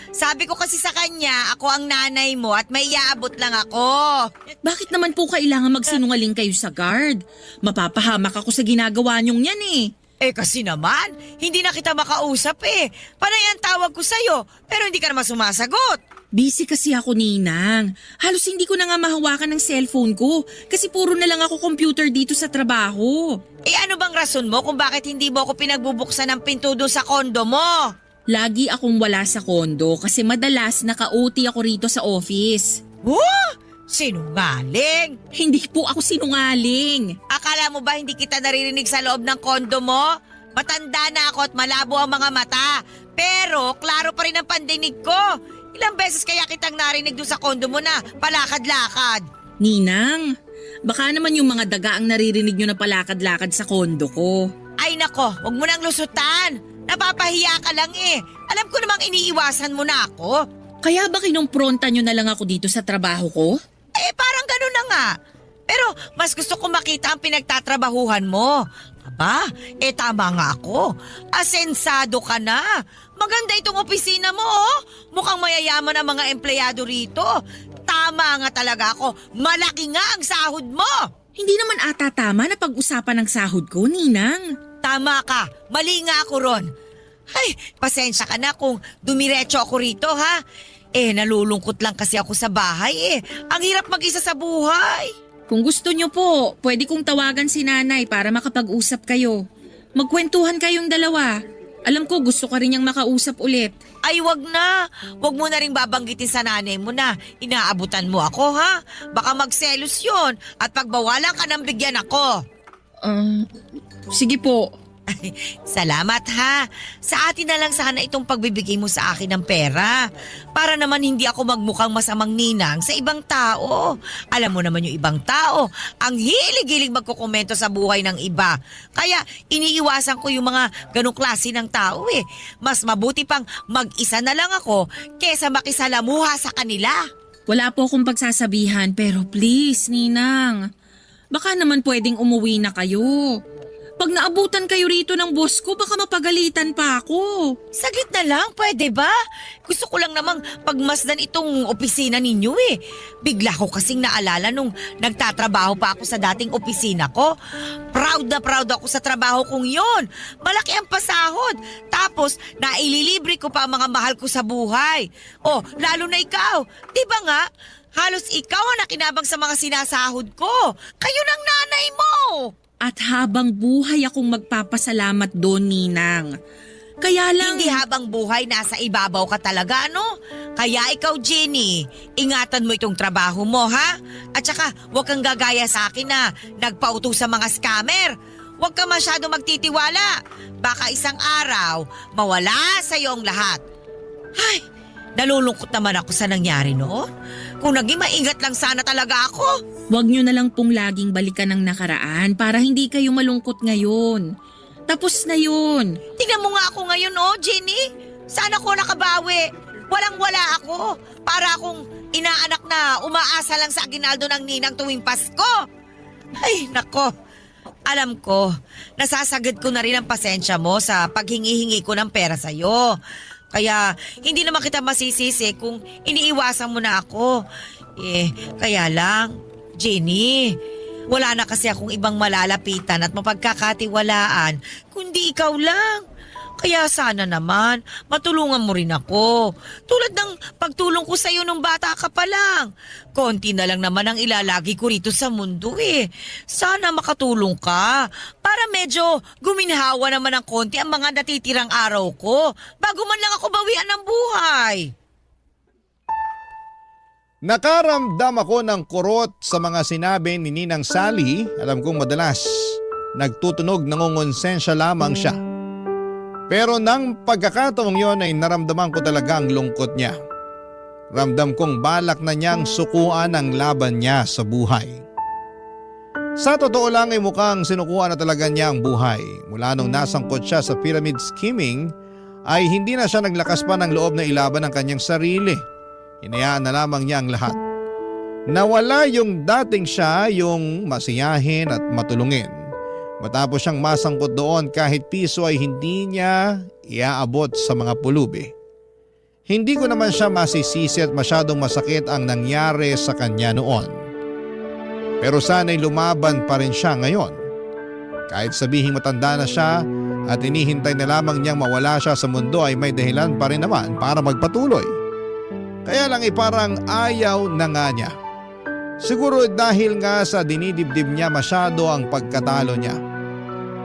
Sabi ko kasi sa kanya, ako ang nanay mo at may iaabot lang ako. Bakit naman po kailangan magsinungaling kayo sa guard? Mapapahamak ako sa ginagawa niyong yan eh. Eh kasi naman, hindi na kita makausap eh. Panay ang tawag ko sa'yo, pero hindi ka naman sumasagot. Busy kasi ako, Ninang. Halos hindi ko na nga mahawakan ng cellphone ko kasi puro na lang ako computer dito sa trabaho. Eh ano bang rason mo kung bakit hindi mo ako pinagbubuksan ng pinto doon sa kondo mo? Lagi akong wala sa kondo kasi madalas naka-OT ako rito sa office. Sinungaling! Hindi po ako sinungaling. Akala mo ba hindi kita naririnig sa loob ng kondo mo? Matanda na ako at malabo ang mga mata. Pero klaro pa rin ang pandinig ko. Ilang beses kaya kitang narinig doon sa kondo mo na palakad-lakad. Ninang, baka naman yung mga daga ang naririnig nyo na palakad-lakad sa kondo ko. Ay nako, huwag mo nang lusutan. Napapahiya ka lang eh. Alam ko namang iniiwasan mo na ako. Kaya ba kinumpronta nyo na lang ako dito sa trabaho ko? Eh parang ganun na nga. Pero mas gusto ko makita ang pinagtatrabahuhan mo. Aba, tama nga ako. Asensado ka na. Maganda itong opisina mo oh. Mukhang mayayaman ang mga empleyado rito. Tama nga talaga ako. Malaki nga ang sahod mo. Hindi naman ata tama na pag-usapan ng sahod ko, Ninang. Tama ka. Mali nga ako ron. Ay, pasensya ka na kung dumiretso ako rito ha. Nalulungkot lang kasi ako sa bahay eh. Ang hirap mag-isa sa buhay. Kung gusto nyo po, pwede kong tawagan si nanay para makapag-usap kayo. Magkwentuhan kayong dalawa. Alam ko gusto ka rin niyang makausap ulit. Ay, wag na. Wag mo na rin babanggitin sa nanay mo na inaabutan mo ako, ha? Baka magselos yun at pagbawalan ka ng bigyan ako. Sige po. Salamat, ha? Sa atin na lang sana itong pagbibigay mo sa akin ng pera. Para naman hindi ako magmukhang masamang ninang sa ibang tao. Alam mo naman yung ibang tao, ang hilig-hilig magkukomento sa buhay ng iba. Kaya iniiwasan ko yung mga ganong klase ng tao eh. Mas mabuti pang mag-isa na lang ako kesa makisalamuha sa kanila. Wala po akong pagsasabihan pero please, Ninang. Baka naman pwedeng umuwi na kayo. Pag naabutan kayo rito ng boss ko, baka mapagalitan pa ako. Saglit na lang, pwede ba? Gusto ko lang namang pagmasdan itong opisina ninyo eh. Bigla ko kasing naalala nung nagtatrabaho pa ako sa dating opisina ko. Proud na proud ako sa trabaho kong yon. Malaki ang pasahod. Tapos, naililibre ko pa ang mga mahal ko sa buhay. Oh, lalo na ikaw. Diba nga? Halos ikaw ang nakinabang sa mga sinasahod ko. Kayo ng nanay mo. At habang buhay akong magpapasalamat doon, Ninang. Kaya lang... Hindi habang buhay nasa ibabaw ka talaga, ano? Kaya ikaw, Jenny, ingatan mo itong trabaho mo, ha? At saka, huwag kang gagaya sa akin na nagpauto sa mga scammer. Huwag ka masyado magtitiwala. Baka isang araw, mawala sa iyo ang lahat. Ay, nalulungkot naman ako sa nangyari, no? Kung naging maingat lang sana talaga ako. Huwag nyo na lang pong laging balikan ng nakaraan para hindi kayo malungkot ngayon. Tapos na yun. Tingnan mo nga ako ngayon, oh, Jenny. Sana ko nakabawi. Walang-wala ako. Para akong inaanak na umaasa lang sa aginaldo ng ninang tuwing Pasko. Ay, nako. Alam ko, nasasagad ko na rin ang pasensya mo sa paghingi-hingi ko ng pera sa'yo. Kaya hindi naman kita masisisi kung iniiwasan mo na ako. Kaya lang, Jenny, wala na kasi akong ibang malalapitan at mapagkakatiwalaan kundi ikaw lang. Kaya sana naman, matulungan mo rin ako. Tulad ng pagtulong ko sa'yo nung bata ka pa lang. Konti na lang naman ang ilalagi ko rito sa mundo eh. Sana makatulong ka para medyo guminhawa naman ng konti ang mga natitirang araw ko bago man lang ako bawian ng buhay. Nakaramdam ako ng kurot sa mga sinabi ni Ninang Sally. Alam kong madalas nagtutunog nangongonsensya lamang siya. Pero nang pagkakataong yon ay naramdaman ko talaga ang lungkot niya. Ramdam kong balak na niyang sukuan ang laban niya sa buhay. Sa totoo lang ay mukhang sinukuan na talaga niya ang buhay. Mula nung nasangkot siya sa pyramid scheming ay hindi na siya naglakas pa ng loob na ilaban ang kanyang sarili. Hinayaan na lamang niya ang lahat. Nawala yung dating siya, yung masiyahin at matulungin. Matapos siyang masangkot doon kahit piso ay hindi niya iaabot sa mga pulubi. Hindi ko naman siya masisisi at masyadong masakit ang nangyari sa kanya noon. Pero sana'y lumaban pa rin siya ngayon. Kahit sabihing matanda na siya at inihintay na lamang niyang mawala siya sa mundo ay may dahilan pa rin naman para magpatuloy. Kaya lang parang ayaw na nga niya. Siguro dahil nga sa dinidibdib niya masyado ang pagkatalo niya.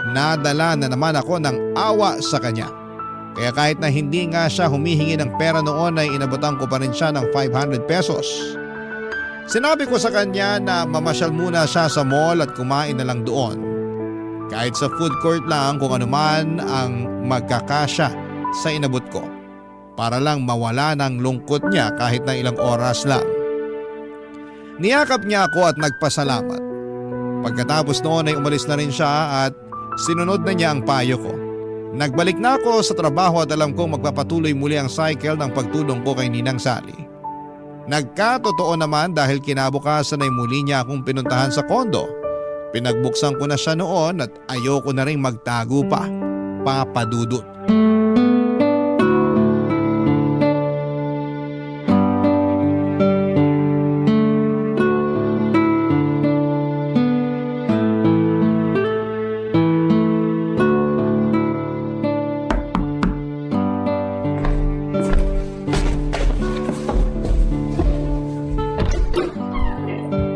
Nadala na naman ako ng awa sa kanya. Kaya kahit na hindi nga siya humihingi ng pera noon ay inabutan ko pa rin siya ng 500 pesos. Sinabi ko sa kanya na mamasyal muna siya sa mall at kumain na lang doon. Kahit sa food court lang kung ano man ang magkakasya sa inabot ko. Para lang mawala ng lungkot niya kahit na ilang oras lang. Niyakap niya ako at nagpasalamat. Pagkatapos noon ay umalis na rin siya at sinunod na niya ang payo ko. Nagbalik na ako sa trabaho at alam kong magpapatuloy muli ang cycle ng pagtulong ko kay Ninang Sally. Nagkatotoo naman dahil kinabukasan ay muli niya akong pinuntahan sa kondo. Pinagbuksan ko na siya noon at ayoko na rin magtago pa. Papadudot.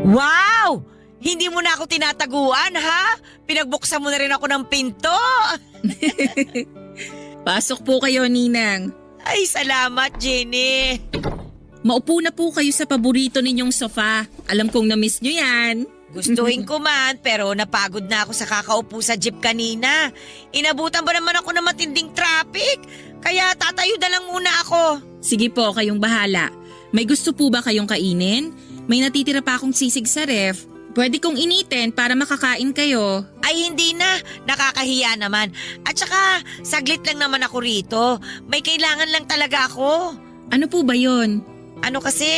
Wow! Hindi mo na ako tinataguan, ha? Pinagbuksan mo na rin ako ng pinto. Pasok po kayo, Ninang. Ay, salamat, Jenny. Maupo na po kayo sa paborito ninyong sofa. Alam kong na-miss nyo yan. Gustuhin ko man, pero napagod na ako sa kakaupo sa jeep kanina. Inabutan ba naman ako ng matinding traffic? Kaya tatayo na lang muna ako. Sige po, kayong bahala. May gusto po ba kayong kainin? May natitira pa akong sisig sa ref. Pwede kong initin para makakain kayo. Ay, hindi na. Nakakahiya naman. At saka, saglit lang naman ako rito. May kailangan lang talaga ako. Ano po ba yon? Ano kasi,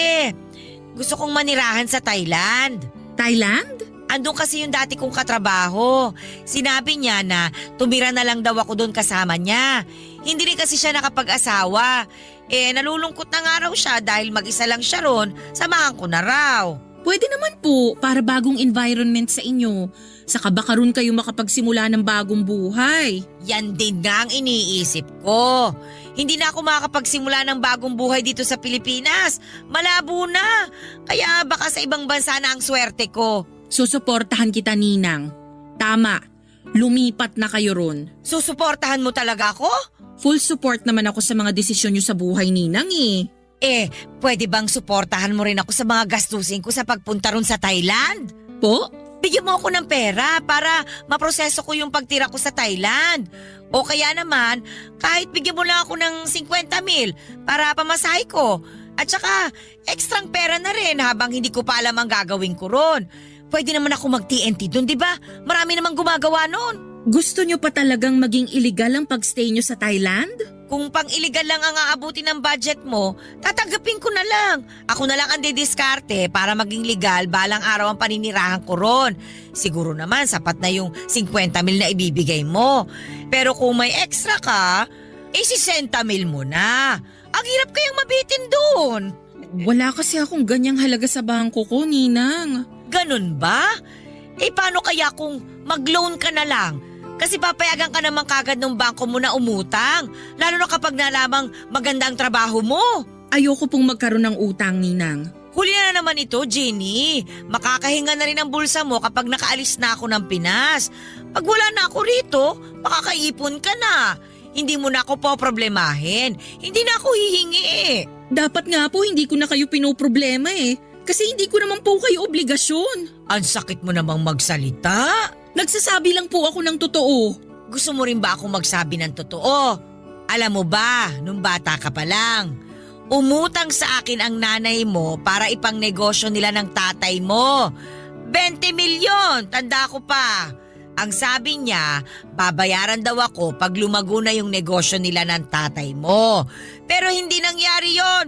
gusto kong manirahan sa Thailand. Thailand? Andun kasi yung dati kong katrabaho. Sinabi niya na tumira na lang daw ako doon kasama niya. Hindi rin kasi siya nakapag-asawa. Nalulungkot na nga raw siya dahil mag-isa lang siya ron, samahan ko na raw. Pwede naman po, para bagong environment sa inyo. Saka baka ron kayo makapagsimula ng bagong buhay. Yan din nga ang iniisip ko. Hindi na ako makakapagsimula ng bagong buhay dito sa Pilipinas. Malabo na. Kaya baka sa ibang bansa na ang swerte ko. Susuportahan kita, Ninang. Tama, lumipat na kayo ron. Susuportahan mo talaga ako? Full support naman ako sa mga desisyon nyo sa buhay, Ninang eh. Pwede bang suportahan mo rin ako sa mga gastusin ko sa pagpunta ron sa Thailand? Po? Bigyan mo ako ng pera para maproseso ko yung pagtira ko sa Thailand. O kaya naman, kahit bigyan mo lang ako ng 50,000 para pamasahe ko. At saka, ekstrang pera na rin habang hindi ko pa alam ang gagawin ko ron. Pwede naman ako mag-TNT dun, di ba? Marami namang gumagawa nun. Gusto nyo pa talagang maging illegal ang pagstay nyo sa Thailand? Kung pang illegal lang ang aabuti ng budget mo, tatanggapin ko na lang. Ako na lang ang didiskarte para maging legal balang araw ang paninirahan ko ron. Siguro naman sapat na yung 50 mil na ibibigay mo. Pero kung may extra ka, 60 mil mo na. Ang hirap kayang mabitin doon. Wala kasi akong ganyang halaga sa bangko ko, Ninang. Ganun ba? Paano kaya kung mag-loan ka na lang? Kasi papayagan ka naman kagad ng bangko mo na umutang. Lalo na kapag nalamang maganda ang trabaho mo. Ayoko pong magkaroon ng utang, Ninang. Huli na naman ito, Jenny. Makakahinga na rin ang bulsa mo kapag nakaalis na ako ng Pinas. Pag wala na ako rito, makakaipon ka na. Hindi mo na ako poproblemahin. Hindi na ako hihingi. Dapat nga po hindi ko na kayo pinoproblema eh. Kasi hindi ko naman po kayo obligasyon. Ang sakit mo namang magsalita. Nagsasabi lang po ako ng totoo. Gusto mo rin ba akong magsabi ng totoo? Alam mo ba, nung bata ka pa lang, umutang sa akin ang nanay mo para ipang negosyo nila ng tatay mo. 20 milyon, tanda ko pa. Ang sabi niya, babayaran daw ako pag lumago na yung negosyo nila ng tatay mo. Pero hindi nangyari yon.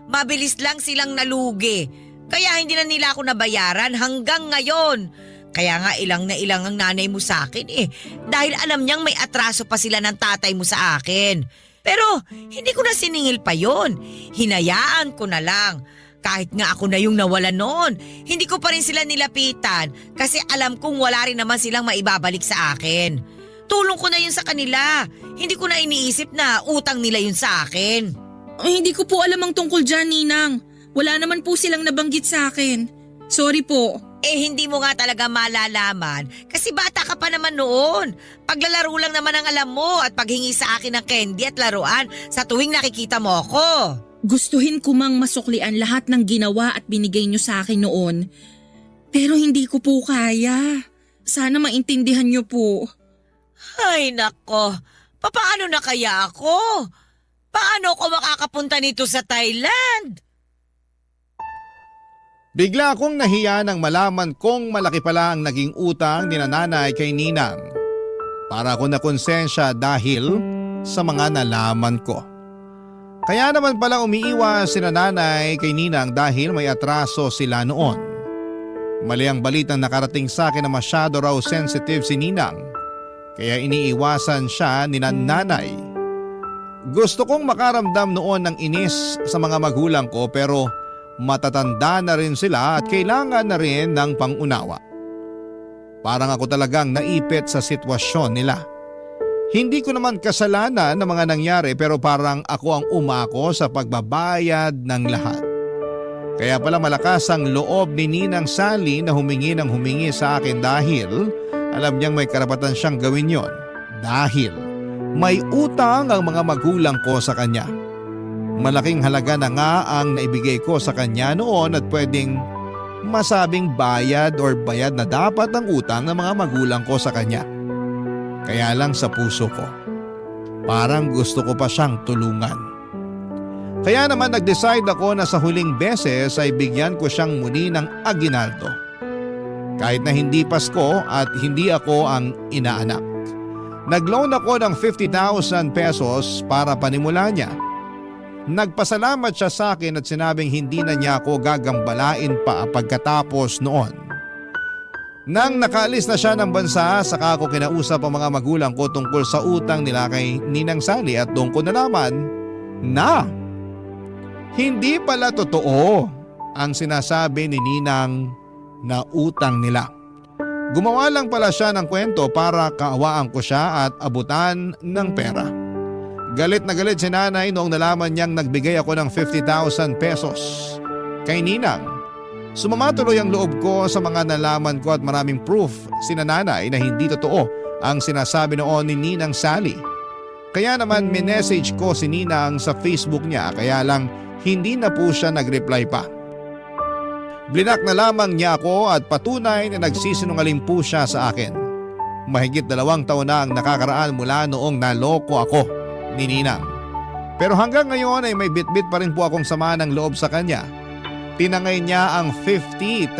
Mabilis lang silang nalugi. Kaya hindi na nila ako nabayaran hanggang ngayon. Kaya nga ilang na ilang ang nanay mo sa akin dahil alam niyang may atraso pa sila ng tatay mo sa akin. Pero hindi ko na siningil pa yon. Hinayaan ko na lang. Kahit nga ako na yung nawala noon, hindi ko pa rin sila nilapitan kasi alam kong wala rin naman silang maibabalik sa akin. Tulong ko na yun sa kanila. Hindi ko na iniisip na utang nila yun sa akin. Ay, hindi ko po alam ang tungkol dyan, Ninang. Wala naman po silang nabanggit sa akin. Sorry po. Hindi mo nga talaga malalaman kasi bata ka pa naman noon. Paglalaro lang naman ang alam mo at paghingi sa akin ng candy at laruan sa tuwing nakikita mo ako. Gustuhin ko mang masuklian lahat ng ginawa at binigay niyo sa akin noon. Pero hindi ko po kaya. Sana maintindihan niyo po. Ay nako, paano na kaya ako? Paano ako makakapunta nito sa Thailand? Bigla akong nahiya nang malaman kong malaki pala ang naging utang ni nanay kay Ninang. Para ako na konsensya dahil sa mga nalaman ko. Kaya naman pala umiiwas si nanay kay Ninang dahil may atraso sila noon. Mali ang balitang nakarating sa akin na masyado raw sensitive si Ninang. Kaya iniiwasan siya ni nanay. Gusto kong makaramdam noon ng inis sa mga magulang ko pero matatanda na rin sila at kailangan na rin ng pangunawa. Parang ako talagang naipit sa sitwasyon nila. Hindi ko naman kasalanan ng mga nangyari pero parang ako ang umako sa pagbabayad ng lahat. Kaya pala malakas ang loob ni Ninang Sally na humingi ng humingi sa akin dahil alam niyang may karapatan siyang gawin yon. Dahil may utang ang mga magulang ko sa kanya. Malaking halaga na nga ang naibigay ko sa kanya noon at pwedeng masabing bayad or bayad na dapat ang utang ng mga magulang ko sa kanya. Kaya lang sa puso ko, parang gusto ko pa siyang tulungan. Kaya naman nag-decide ako na sa huling beses ay bigyan ko siyang muli ng aginaldo. Kahit na hindi Pasko at hindi ako ang inaanak. Nag-loan ako ng 50,000 pesos para panimula niya. Nagpasalamat siya sa akin at sinabing hindi na niya ako gagambalain pa pagkatapos noon. Nang nakaalis na siya ng bansa, saka ako kinausap ang mga magulang ko tungkol sa utang nila kay Ninang Sally at doon ko nalaman na hindi pala totoo ang sinasabi ni Ninang na utang nila. Gumawa lang pala siya ng kwento para kaawaan ko siya at abutan ng pera. Galit na galit si nanay noong nalaman niyang nagbigay ako ng 50,000 pesos kay Ninang. Sumama tuloy ang loob ko sa mga nalaman ko at maraming proof si nanay na hindi totoo ang sinasabi noon ni Ninang Sally. Kaya naman minessage ko si Ninang sa Facebook niya kaya lang hindi na po siya nag-reply pa. Blinak na lamang niya ako at patunay na nagsisinungaling po siya sa akin. Mahigit 2 taon na ang nakakaraan mula noong naloko ako ni Ninang. Pero hanggang ngayon ay may bitbit pa rin po akong sama ng loob sa kanya. Tinangay niya ang 50,000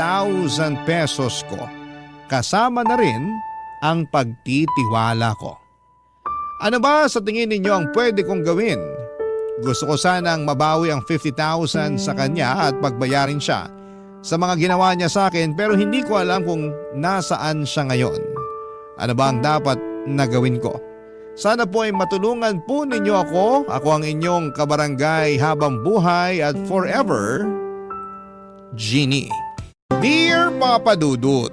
pesos ko. Kasama na rin ang pagtitiwala ko. Ano ba sa tingin ninyo ang pwede kong gawin? Gusto ko sanang mabawi ang 50,000 sa kanya at pagbayarin siya sa mga ginawa niya sa akin pero hindi ko alam kung nasaan siya ngayon. Ano ba ang dapat na gawin ko? Sana po ay matulungan po ninyo ako. Ako ang inyong kabarangay habang buhay at forever, Jeannie. Dear Papa Dudut,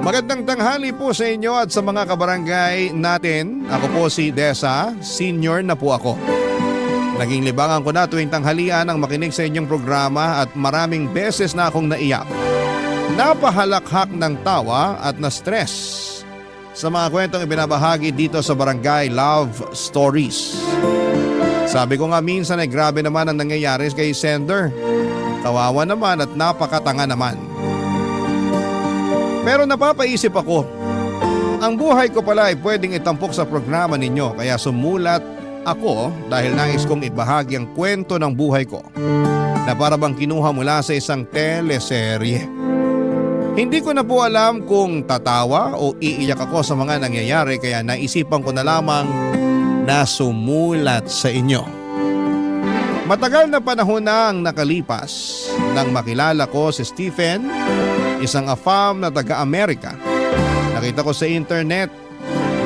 magandang tanghali po sa inyo at sa mga kabarangay natin. Ako po si Desa, senior na po ako. Naging libangan ko na tuwing tanghalian ang makinig sa inyong programa at maraming beses na akong naiyak. Napahalakhak ng tawa at na-stress sa mga kwentong ibinabahagi dito sa Barangay Love Stories. Sabi ko nga minsan ay grabe naman ang nangyayari kay Sender. Kawawa naman at napakatanga naman. Pero napapaisip ako, ang buhay ko pala ay pwedeng itampok sa programa ninyo kaya sumulat ako dahil nais kong ibahagi ang kwento ng buhay ko na para bang kinuha mula sa isang teleserye. Hindi ko na po alam kung tatawa o iiyak ako sa mga nangyayari kaya naisipan ko na lamang na sumulat sa inyo. Matagal na panahon na ang nakalipas nang makilala ko si Stephen, isang AFAM na taga-Amerika. Nakita ko sa internet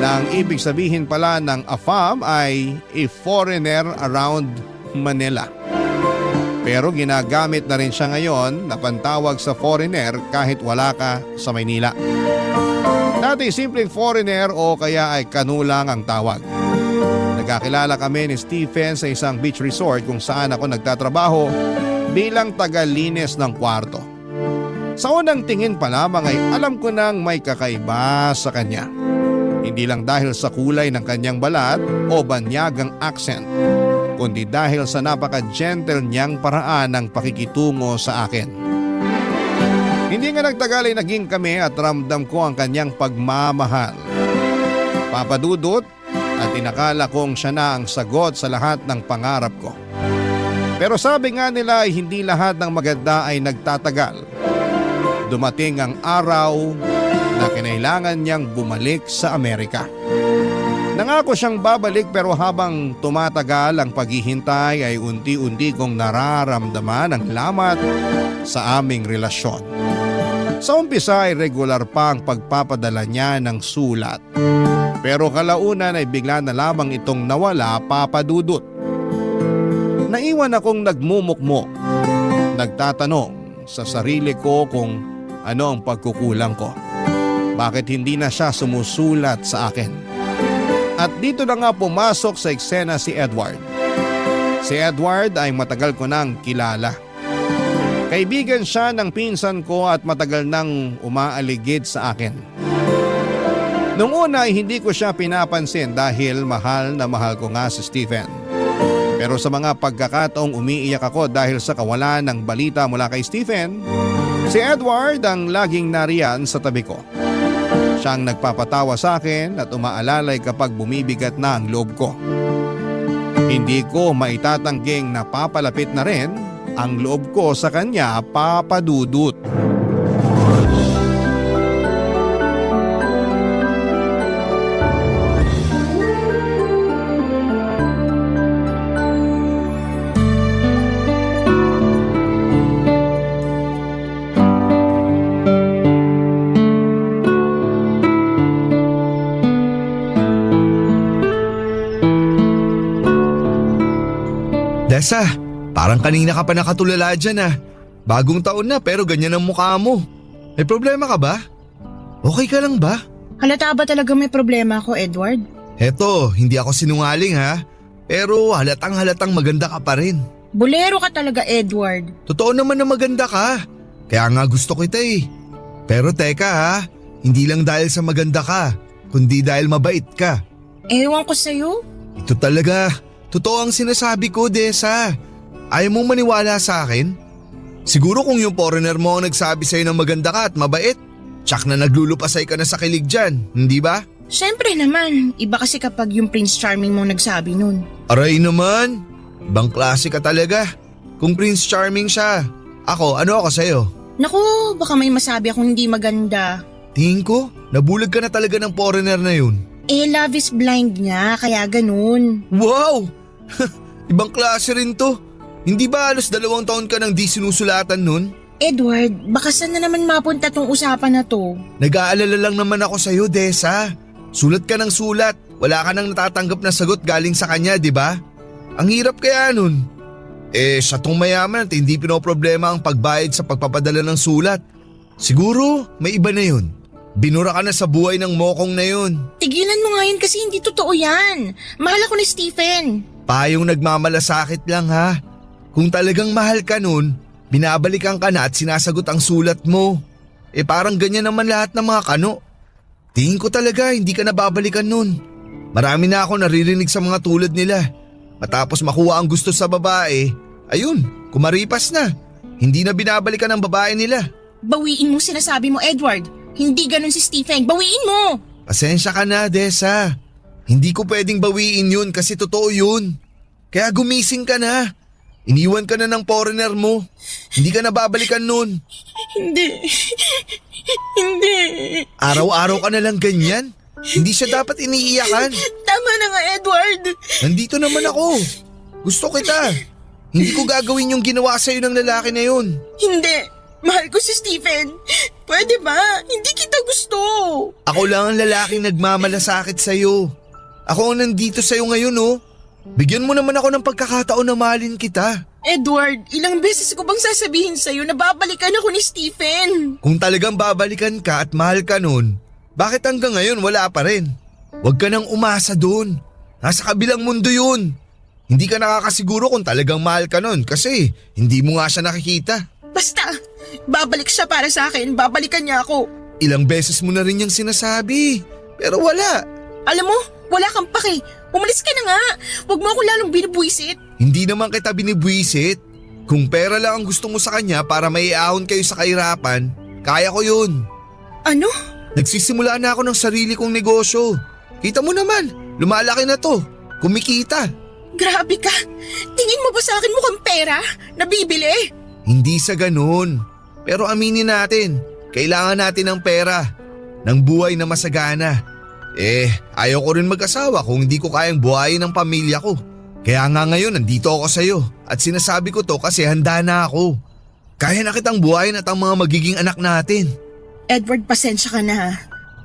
na ang ibig sabihin pala ng AFAM ay a foreigner around Manila. Pero ginagamit na rin siya ngayon na pantawag sa foreigner kahit wala ka sa Maynila. Dati simpleng foreigner o kaya ay kanulang ang tawag. Nagkakilala kami ni Stephen sa isang beach resort kung saan ako nagtatrabaho bilang tagalinis ng kwarto. Sa unang tingin pa lamang ay alam ko nang may kakaiba sa kanya. Hindi lang dahil sa kulay ng kanyang balat o banyagang accent, kundi dahil sa napaka-gentle niyang paraan ng pakikitungo sa akin. Hindi nga nagtagal ay naging kami at ramdam ko ang kanyang pagmamahal. Papadudot at inakala kong siya na ang sagot sa lahat ng pangarap ko. Pero sabi nga nila ay hindi lahat ng maganda ay nagtatagal. Dumating ang araw na kinailangan niyang bumalik sa Amerika. Nangako siyang babalik pero habang tumatagal ang paghihintay ay unti-unti kong nararamdaman ang lamat sa aming relasyon. Sa umpisa ay regular pa ang pagpapadala niya ng sulat. Pero kalaunan ay bigla na lamang itong nawala, Papadudot. Naiwan akong nagmumukmok, nagtatanong sa sarili ko kung ano ang pagkukulang ko. Bakit hindi na siya sumusulat sa akin? At dito na nga pumasok sa eksena si Edward. Si Edward ay matagal ko nang kilala. Kaibigan siya ng pinsan ko at matagal nang umaaligid sa akin. Noong una ay hindi ko siya pinapansin dahil mahal na mahal ko nga si Stephen. Pero sa mga pagkakataong umiiyak ako dahil sa kawalan ng balita mula kay Stephen, si Edward ang laging nariyan sa tabi ko. Siyang nagpapatawa sa akin at umaalalay kapag bumibigat na ang loob ko. Hindi ko maitatangging napapalapit na rin ang loob ko sa kanya, Papadudut. Desa, parang kanina ka pa nakatulala dyan ah. Bagong taon na pero ganyan ang mukha mo. May problema ka ba? Okay ka lang ba? Halata ba talaga may problema ako, Edward? Heto, hindi ako sinungaling ha. Pero halatang maganda ka pa rin. Bolero ka talaga, Edward. Totoo naman na maganda ka. Kaya nga gusto kita eh. Pero teka ha, hindi lang dahil sa maganda ka, kundi dahil mabait ka. Ewan ko sa'yo. Ito talaga, totoo ang sinasabi ko, Desa. Ayaw mong maniwala sa akin? Siguro kung yung foreigner mo ang nagsabi sa'yo na maganda ka at mabait, tsak na naglulupasay ka na sa kilig dyan, hindi ba? Siyempre naman, iba kasi kapag yung Prince Charming mo nagsabi nun. Aray naman, ibang klase ka talaga. Kung Prince Charming siya, ano ako sa'yo? Naku, baka may masabi akong hindi maganda. Tingin ko, nabulag ka na talaga ng foreigner na yun. Love is blind nga, kaya ganun. Wow! Ibang klase rin to. Hindi ba halos 2 taon ka nang di sinusulatan nun? Edward, baka saan na naman mapunta tong usapan na to? Nag-aalala lang naman ako sa'yo, Desa. Sulat ka ng sulat. Wala ka nang natatanggap na sagot galing sa kanya, di ba? Ang hirap kaya nun. Siya tong mayaman at hindi pinoproblema ang pagbayad sa pagpapadala ng sulat. Siguro, may iba na yun. Binura ka na sa buhay ng mokong na yun. Tigilan mo nga yun kasi hindi totoo yan. Mahal ako ni Stephen. Payong nagmamalasakit lang ha. Kung talagang mahal ka nun, binabalikan ka na at sinasagot ang sulat mo. Parang ganyan naman lahat ng mga kano. Tingin ko talaga hindi ka nababalikan nun. Marami na ako naririnig sa mga tulad nila. Matapos makuha ang gusto sa babae, ayun, kumaripas na. Hindi na binabalikan ng babae nila. Bawiin mo sinasabi mo, Edward. Hindi ganun si Stephen. Bawiin mo! Pasensya ka na, Desa. Hindi ko pwedeng bawiin yun kasi totoo yun. Kaya gumising ka na. Iniwan ka na ng foreigner mo. Hindi ka nababalikan nun. Hindi. Hindi. Araw-araw ka na lang ganyan. Hindi siya dapat iniiyakan. Tama na nga, Edward. Nandito naman ako. Gusto kita. Hindi ko gagawin yung ginawa sa'yo ng lalaki na yun. Hindi. Mahal ko si Stephen. Pwede ba? Hindi kita gusto. Ako lang ang lalaking nagmamalasakit sa'yo. Ako ang nandito sa'yo ngayon, oh. Bigyan mo naman ako ng pagkakataon na mahalin kita. Edward, ilang beses ko bang sasabihin sa'yo na babalikan ako ni Stephen? Kung talagang babalikan ka at mahal ka nun, bakit hanggang ngayon wala pa rin? Huwag ka nang umasa dun. Nasa kabilang mundo yun. Hindi ka nakakasiguro kung talagang mahal ka nun kasi hindi mo nga siya nakikita. Basta, babalik siya para sa akin. Babalikan niya ako. Ilang beses mo na rin yung sinasabi, pero wala. Alam mo, wala kang pake. Umalis ka na nga. Huwag mo ako lalong binubwisit. Hindi naman kita binibwisit. Kung pera lang ang gusto mo sa kanya para maiahon kayo sa kahirapan, kaya ko yun. Ano? Nagsisimula na ako ng sarili kong negosyo. Kita mo naman, lumalaki na to. Kumikita. Grabe ka. Tingin mo ba sa akin mukhang pera? Nabibili? Hindi sa ganun. Pero aminin natin, kailangan natin ng pera. Ng buhay na masagana. Ayaw ko rin mag-asawa kung hindi ko kayang buhayin ng pamilya ko. Kaya nga ngayon nandito ako sa'yo at sinasabi ko to kasi handa na ako. Kaya na kitang buhayin at ang mga magiging anak natin. Edward, pasensya ka na ha.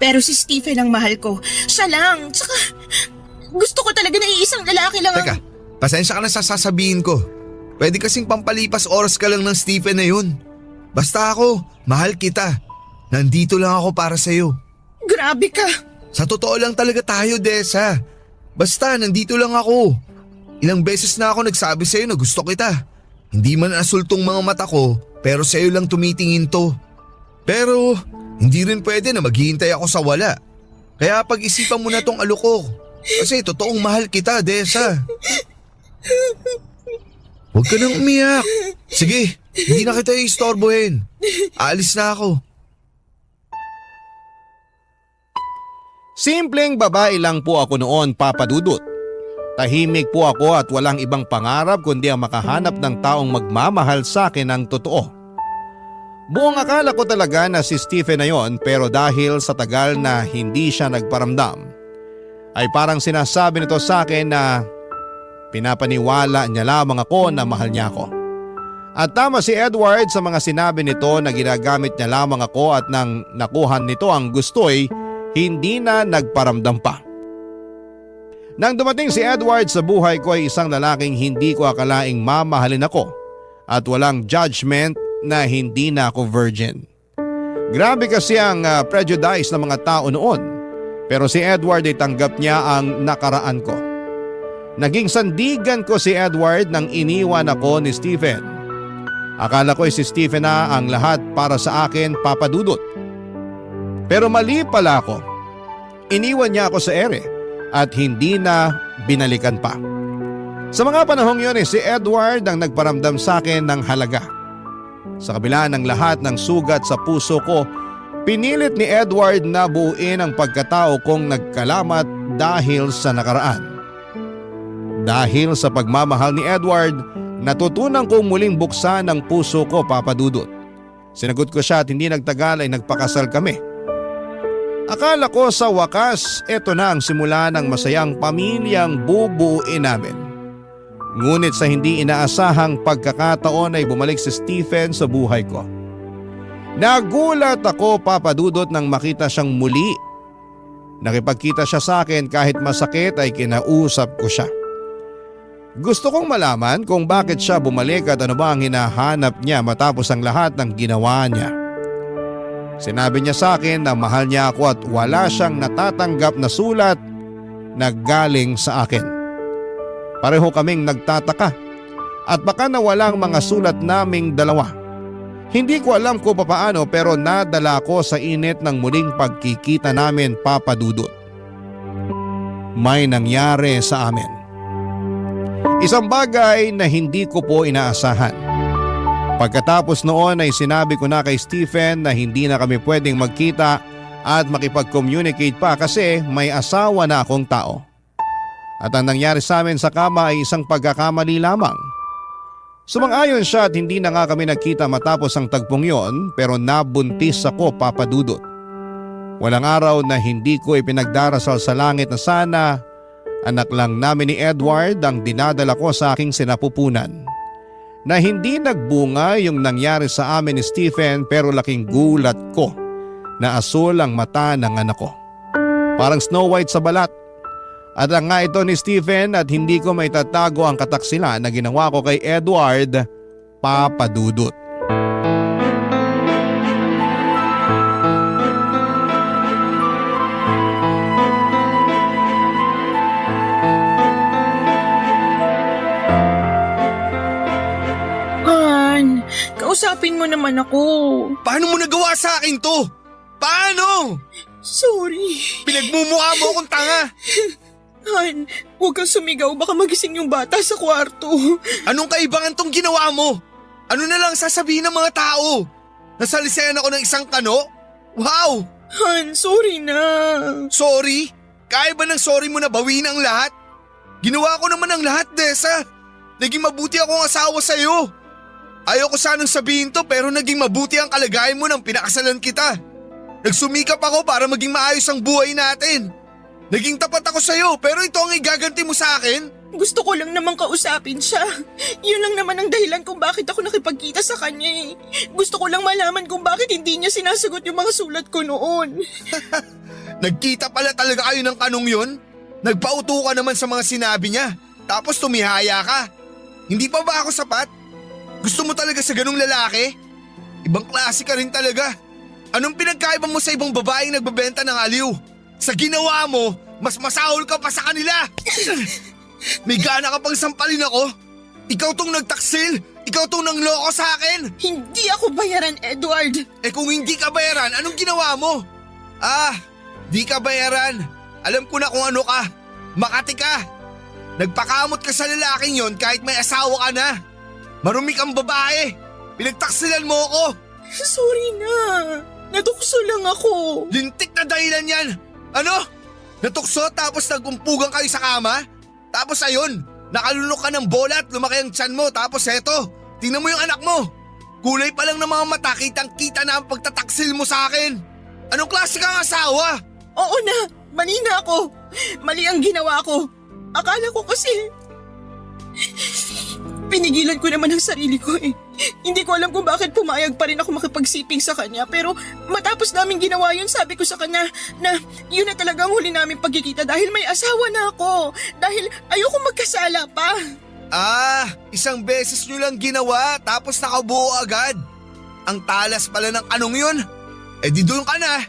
Pero si Stephen ang mahal ko. Siya lang. Tsaka gusto ko talaga na iisang lalaki lang ang... Teka, pasensya ka na sa sasabihin ko. Pwede kasing pampalipas oras ka lang ng Stephen na yun. Basta ako, mahal kita. Nandito lang ako para sa'yo. Grabe ka. Sa totoo lang talaga tayo, Desa. Basta, nandito lang ako. Ilang beses na ako nagsabi sa'yo na gusto kita. Hindi man asultong mga mata ko, pero sa'yo lang tumitingin to. Pero, hindi rin pwede na maghihintay ako sa wala. Kaya pag-isipan mo na tong alok. Kasi totoong mahal kita, Desa. Huwag ka nang umiyak. Sige, hindi na kita iistorbohin. Aalis na ako. Simpleng babae lang po ako noon, Papa Dudut. Tahimik po ako at walang ibang pangarap kundi ang makahanap ng taong magmamahal sa akin ng totoo. Buong akala ko talaga na si Stephen na yon, pero dahil sa tagal na hindi siya nagparamdam, ay parang sinasabi nito sa akin na pinapaniwala niya lamang ako na mahal niya ako. At tama si Edward sa mga sinabi nito na ginagamit niya lamang ako at nang nakuhan nito ang gusto'y hindi na nagparamdam pa. Nang dumating si Edward sa buhay ko ay isang lalaking hindi ko akalaing mamahalin ako at walang judgment na hindi na ako virgin. Grabe kasi ang prejudice ng mga tao noon, pero si Edward ay tanggap niya ang nakaraan ko. Naging sandigan ko si Edward nang iniwan ako ni Stephen. Akala ko si Stephen na ang lahat para sa akin, Papa Dudut. Pero mali pala ako. Iniwan niya ako sa ere at hindi na binalikan pa. Sa mga panahong yun si Edward ang nagparamdam sa akin ng halaga. Sa kabila ng lahat ng sugat sa puso ko, pinilit ni Edward na buuin ang pagkatao kong nagkalamat dahil sa nakaraan. Dahil sa pagmamahal ni Edward, natutunan kong muling buksan ang puso ko, Papa Dudut. Sinagot ko siya at hindi nagtagal ay nagpakasal kami. Akala ko sa wakas, eto na ang simula ng masayang pamilyang bubuuin namin. Ngunit sa hindi inaasahang pagkakataon ay bumalik si Stephen sa buhay ko. Nagulat ako, Papa Dudut, nang makita siyang muli. Nakipagkita siya sa akin kahit masakit ay kinausap ko siya. Gusto kong malaman kung bakit siya bumalik at ano ba ang hinahanap niya matapos ang lahat ng ginawa niya. Sinabi niya sa akin na mahal niya ako at wala siyang natatanggap na sulat na galing sa akin. Pareho kaming nagtataka at baka nawala ang mga sulat naming dalawa. Hindi ko alam kung papaano pero nadala ko sa init ng muling pagkikita namin, Papa Dudut. May nangyari sa amin. Isang bagay na hindi ko po inaasahan. Pagkatapos noon ay sinabi ko na kay Stephen na hindi na kami pwedeng magkita at makipag-communicate pa kasi may asawa na akong tao. At ang nangyari sa amin sa kama ay isang pagkakamali lamang. Sumang-ayon siya at hindi na nga kami nagkita matapos ang tagpong yon pero nabuntis ako, Papa Dudut. Walang araw na hindi ko ipinagdarasal sa langit na sana anak lang namin ni Edward ang dinadala ko sa aking sinapupunan. Na hindi nagbunga yung nangyari sa amin ni Stephen pero laking gulat ko na asul ang mata ng anak ko. Parang Snow White sa balat. At ang nga ito ni Stephen at hindi ko maitatago ang kataksilan na ginawa ko kay Edward, Papa Dudut. Han, kausapin mo naman ako. Paano mo nagawa sa akin to? Paano? Sorry. Pinagmumukha mo akong tanga. Han, huwag kang sumigaw, baka magising yung bata sa kwarto. Anong kaibangan tong ginawa mo? Ano na lang sasabihin ng mga tao? Nasalisayan ako ng isang kano? Wow! Han, sorry na. Sorry? Kaya ba ng sorry mo na bawiin ang lahat? Ginawa ko naman ang lahat, Desa. Naging mabuti akong asawa sa'yo. Ayoko sanang sabihin to pero naging mabuti ang kalagayan mo nang pinakasalan kita. Nagsumikap ako para maging maayos ang buhay natin. Naging tapat ako sa'yo pero ito ang igaganti mo sa akin? Gusto ko lang naman kausapin siya. Yun lang naman ang dahilan kung bakit ako nakipagkita sa kanya eh. Gusto ko lang malaman kung bakit hindi niya sinasagot yung mga sulat ko noon. Nagkita pala talaga kayo ng kanong yun? Nagpauto ka naman sa mga sinabi niya. Tapos tumihaya ka. Hindi pa ba ako sapat? Gusto mo talaga sa ganung lalaki? Ibang klase ka rin talaga. Anong pinagkaiba mo sa ibang babaeng nagbebenta ng aliw? Sa ginawa mo, mas masahol ka pa sa kanila. May gana ka pang sampalin ako? Ikaw tong nagtaksil? Ikaw tong nangloko sa akin? Hindi ako bayaran, Edward. Eh kung hindi ka bayaran, anong ginawa mo? Di ka bayaran. Alam ko na kung ano ka. Makati ka. Nagpakamot ka sa lalaking yon kahit may asawa ka na. Marumi kang babae. Pinagtaksilan mo ako. Sorry na. Natukso lang ako. Lintik na dahilan yan. Ano? Natukso tapos nagumpugan kayo sa kama? Tapos ayun, nakalunok ka ng bola at lumaki ang tiyan mo. Tapos eto, tingnan mo yung anak mo. Kulay pa lang ng mga mata, kitang-kita na ang pagtataksil mo sa akin. Anong klase kang asawa? Oo na, mali na ako. Mali ang ginawa ko. Akala ko kasi... Pinigilan ko naman ang sarili ko eh. Hindi ko alam kung bakit pumayag pa rin ako makipagsiping sa kanya. Pero matapos namin ginawa yun, sabi ko sa kanya na yun na talaga ang huli namin pagkikita dahil may asawa na ako. Dahil ayoko magkasala pa. Isang beses nyo lang ginawa tapos nakabuo agad. Ang talas pala ng anong yun. Eh di doon ka na.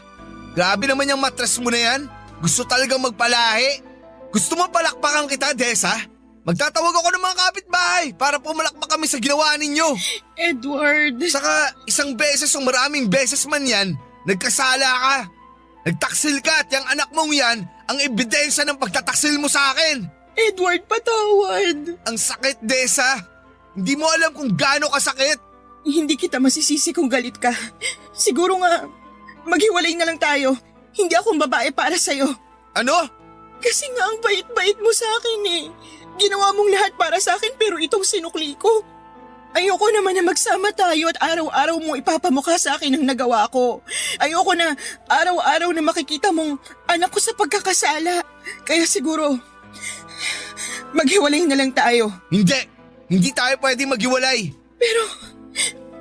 Grabe naman yung matras mo na yan. Gusto talagang magpalahi. Gusto mo palakpakan kita, Desa? Magtatawag ako ng mga kapitbahay para pumalakpak kami sa ginawa ninyo. Edward. Saka isang beses o maraming beses man yan, nagkasala ka. Nagtaksil ka at yung anak mong yan ang ebidensya ng pagtataksil mo sa akin. Edward, patawad. Ang sakit, Desa. Hindi mo alam kung gaano kasakit. Hindi kita masisisi kung galit ka. Siguro nga, maghiwalay na lang tayo. Hindi akong babae para sa'yo. Ano? Kasi nga ang bait-bait mo sa akin eh. Ginawa mong lahat para sa akin pero itong sinukli ko. Ayoko naman na magsama tayo at araw-araw mo ipapamukha sa akin ang nagawa ko. Ayoko na araw-araw na makikita mong anak ko sa pagkakasala. Kaya siguro, maghiwalay na lang tayo. Hindi! Hindi tayo pwede maghiwalay! Pero,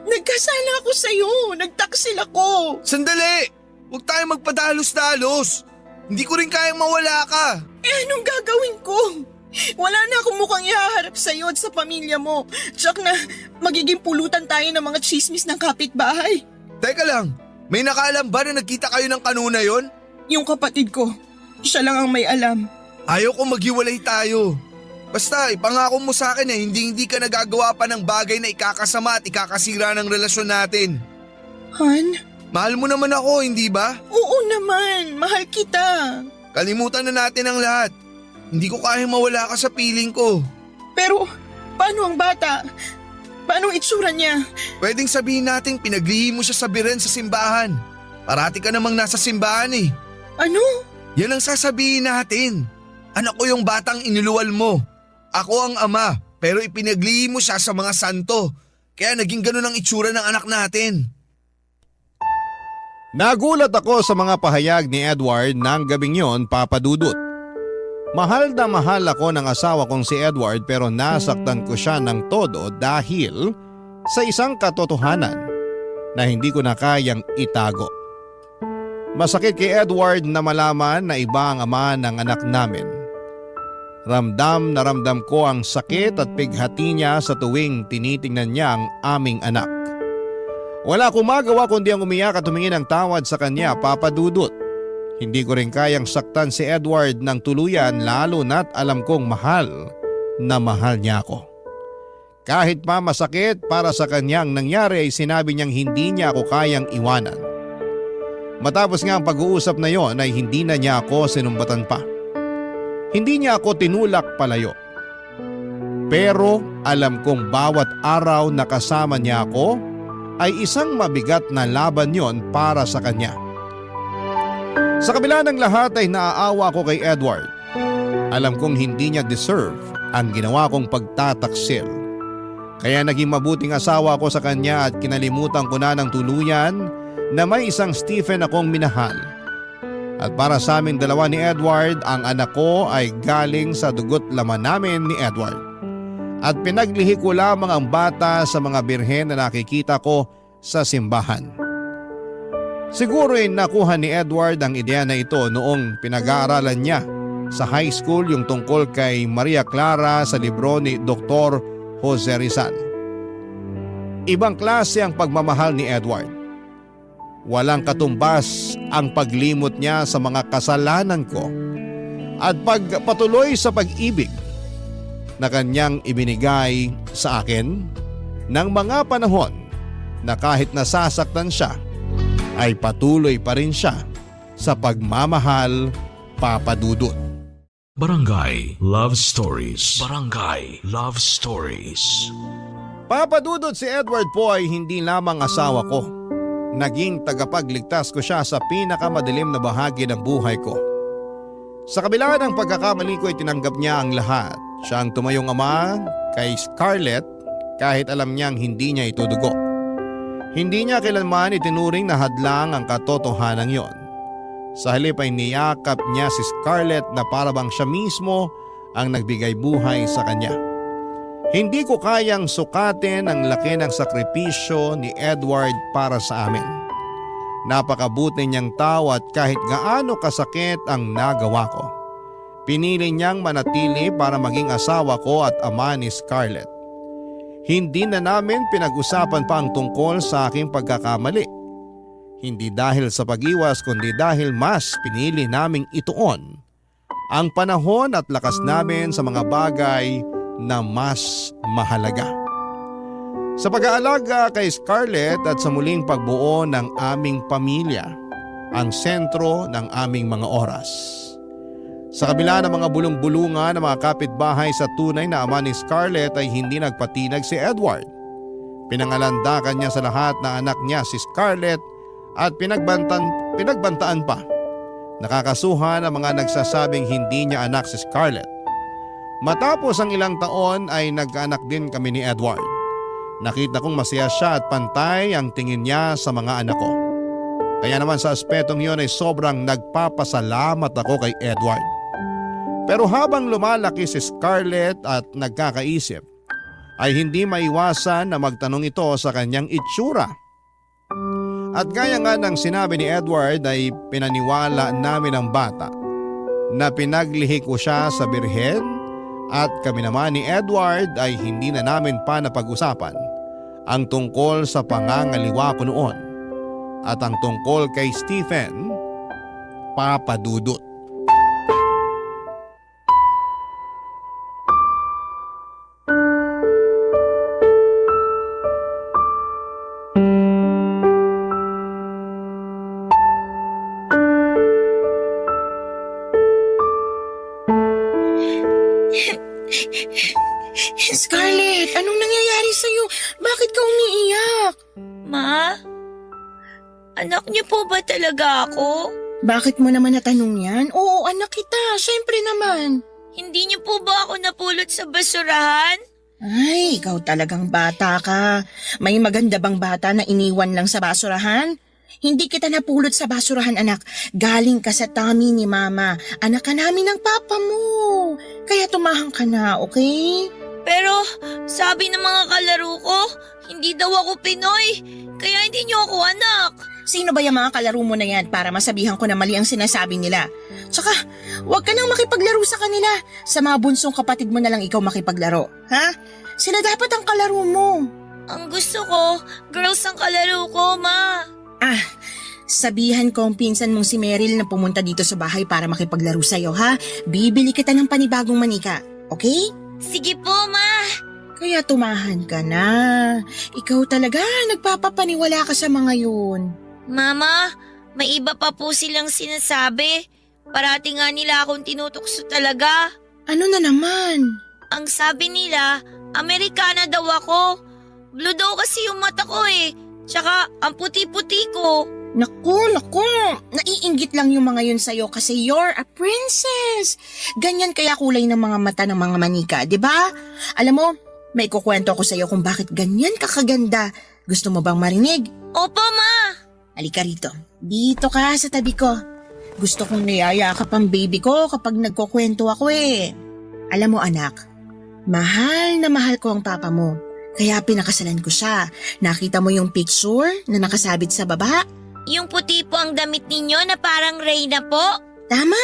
nagkasala ako sa'yo. Nagtaksil ako. Sandali! Huwag tayo magpadalos-dalos! Hindi ko rin kayang mawala ka! Eh anong gagawin ko? Wala na akong mukhang ihaharap sa'yo at sa pamilya mo. Tsak na magiging pulutan tayo ng mga chismis ng kapitbahay. Teka lang, may nakaalam ba na nagkita kayo ng kanuna yon? Yung kapatid ko, siya lang ang may alam. Ayaw ko maghiwalay tayo. Basta ipangako mo sa akin na hindi ka nagagawa pa ng bagay na ikakasama at ikakasira ng relasyon natin. Han? Mahal mo naman ako, hindi ba? Oo naman, mahal kita. Kalimutan na natin ang lahat. Hindi ko kayang mawala ka sa piling ko. Pero, paano ang bata? Paano ang itsura niya? Pwedeng sabihin natin pinaglihi mo siya sa biren sa simbahan. Parati ka namang nasa simbahan eh. Ano? Yan ang sasabihin natin. Anak ko yung batang inuluwal mo. Ako ang ama, pero ipinaglihi mo siya sa mga santo. Kaya naging ganun ang itsura ng anak natin. Nagulat ako sa mga pahayag ni Edward ng gabing yon, Papa Dudut. Mahal na mahal ako ng asawa kong si Edward pero nasaktan ko siya ng todo dahil sa isang katotohanan na hindi ko na kayang itago. Masakit kay Edward na malaman na iba ang ama ng anak namin. Ramdam na ramdam ko ang sakit at pighati niya sa tuwing tinitingnan niya ang aming anak. Wala akong magawa kundi ang umiyak at tumingin ng tawad sa kanya, Papa Dudut. Hindi ko rin kayang saktan si Edward ng tuluyan lalo na't alam kong mahal na mahal niya ako. Kahit pa masakit para sa kanyang nangyari ay sinabi niyang hindi niya ako kayang iwanan. Matapos nga ang pag-uusap na yon ay hindi na niya ako sinumbatan pa. Hindi niya ako tinulak palayo. Pero alam kong bawat araw na kasama niya ako ay isang mabigat na laban yon para sa kanya. Sa kabila ng lahat ay naaawa ko kay Edward. Alam kong hindi niya deserve ang ginawa kong pagtataksil. Kaya naging mabuting asawa ko sa kanya at kinalimutan ko na ng tuluyan na may isang Stephen akong minahal. At para sa amin dalawa ni Edward, ang anak ko ay galing sa dugot laman namin ni Edward. At pinaglihi ko lamang ang bata sa mga birhen na nakikita ko sa simbahan. Siguro ay nakuha ni Edward ang ideya na ito noong pinag-aaralan niya sa high school yung tungkol kay Maria Clara sa libro ni Dr. Jose Rizal. Ibang klase ang pagmamahal ni Edward. Walang katumbas ang paglimot niya sa mga kasalanan ko at pagpatuloy sa pag-ibig na kanyang ibinigay sa akin ng mga panahon na kahit nasasaktan siya ay patuloy pa rin siya sa pagmamahal, Papa Dudut. Barangay Love Stories. Barangay Love Stories. Papa Dudut, si Edward po ay hindi lamang asawa ko. Naging tagapagligtas ko siya sa pinakamadilim na bahagi ng buhay ko. Sa kabila ng pagkakamali ko ay tinanggap niya ang lahat. Siya ang tumayong ama kay Scarlett kahit alam niyang hindi niya ito dugo. Hindi niya kailanman itinuring na hadlang ang katotohanan yon. Sa halip ay niyakap niya si Scarlett na para bang siya mismo ang nagbigay buhay sa kanya. Hindi ko kayang sukatin ang laki ng sakripisyo ni Edward para sa amin. Napakabuti niyang tao at kahit gaano kasakit ang nagawa ko, pinili niyang manatili para maging asawa ko at ama ni Scarlett. Hindi na namin pinag-usapan pa ang tungkol sa aking pagkakamali. Hindi dahil sa pag-iwas kundi dahil mas pinili naming ituon ang panahon at lakas namin sa mga bagay na mas mahalaga. Sa pag-aalaga kay Scarlett at sa muling pagbuo ng aming pamilya, ang sentro ng aming mga oras. Sa kabila ng mga bulong-bulungan ng mga kapitbahay sa tunay na ama ni Scarlett ay hindi nagpatinag si Edward. Pinangalandakan niya sa lahat na anak niya si Scarlett at pinagbantaan pa. Nakakasuhan ang mga nagsasabing hindi niya anak si Scarlett. Matapos ang ilang taon ay nagkaanak din kami ni Edward. Nakita kong masaya siya at pantay ang tingin niya sa mga anak ko. Kaya naman sa aspetong yun ay sobrang nagpapasalamat ako kay Edward. Pero habang lumalaki si Scarlett at nagkakaisip, ay hindi maiwasan na magtanong ito sa kanyang itsura. At gaya nga ng sinabi ni Edward ay pinaniwala namin ang bata na pinaglihi ko siya sa birhen at kami naman ni Edward ay hindi na namin pa napag-usapan ang tungkol sa pangangaliwa ko noon at ang tungkol kay Stephen, Papa Dudut. Scarlett, anong nangyayari sa'yo? Bakit ka umiiyak? Ma? Anak niyo po ba talaga ako? Bakit mo naman natanong yan? Oo, anak kita. Siyempre naman. Hindi niyo po ba ako napulot sa basurahan? Ay, ikaw talagang bata ka. May maganda bang bata na iniwan lang sa basurahan? Hindi kita napulot sa basurahan, anak. Galing ka sa tummy ni Mama. Anak ka namin ng papa mo. Kaya tumahang ka na, okay? Pero sabi ng mga kalaro ko, hindi daw ako Pinoy. Kaya hindi niyo ako anak. Sino ba yung mga kalaro mo na yan para masabihan ko na mali ang sinasabi nila? Tsaka, huwag ka nang makipaglaro sa kanila. Sa mga bunsong kapatid mo na lang ikaw makipaglaro. Ha? Sila dapat ang kalaro mo. Ang gusto ko, girls ang kalaro ko, Ma. Ah, sabihan ko ang pinsan mong si Meryl na pumunta dito sa bahay para makipaglaro sa'yo, ha? Bibili kita ng panibagong manika, okay? Sige po, Ma. Kaya tumahan ka na. Ikaw talaga, nagpapapaniwala ka sa mga yun. Mama, may iba pa po silang sinasabi. Parati nga nila akong tinutukso talaga. Ano na naman? Ang sabi nila, Amerikana daw ako. Blue daw kasi yung mata ko eh. Tsaka ang puti-puti ko. Naku, naiinggit lang yung mga yun sa'yo kasi you're a princess. Ganyan kaya kulay ng mga mata ng mga manika, di ba? Alam mo, may kukwento ako sa'yo kung bakit ganyan kakaganda. Gusto mo bang marinig? Opo, Ma. Halika rito. Dito ka sa tabi ko. Gusto kong niyayakap ang baby ko kapag nagkukwento ako eh. Alam mo anak, mahal na mahal ko ang papa mo. Kaya pinakasalan ko siya. Nakita mo yung picture na nakasabit sa baba? Yung puti po ang damit ninyo na parang Reyna po. Tama!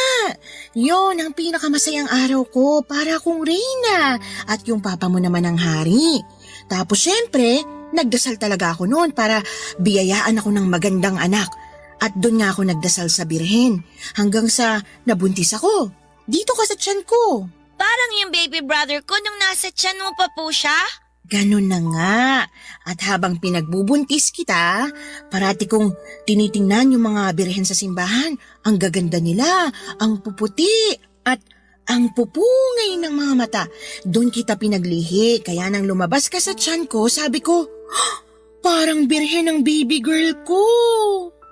Yon ang pinakamasayang araw ko para akong reyna at yung papa mo naman ang hari. Tapos syempre, nagdasal talaga ako noon para biyayaan ako ng magandang anak. At doon nga ako nagdasal sa birhen hanggang sa nabuntis ako. Dito ka sa tiyan ko. Parang yung baby brother ko nung nasa tiyan mo pa po siya. Ganun na nga. At habang pinagbubuntis kita, parati kong tinitingnan yung mga birhen sa simbahan. Ang gaganda nila, ang puputi, at ang pupungay ng mga mata. Doon kita pinaglihi, kaya nang lumabas ka sa tiyan ko, sabi ko, parang birhen ang baby girl ko.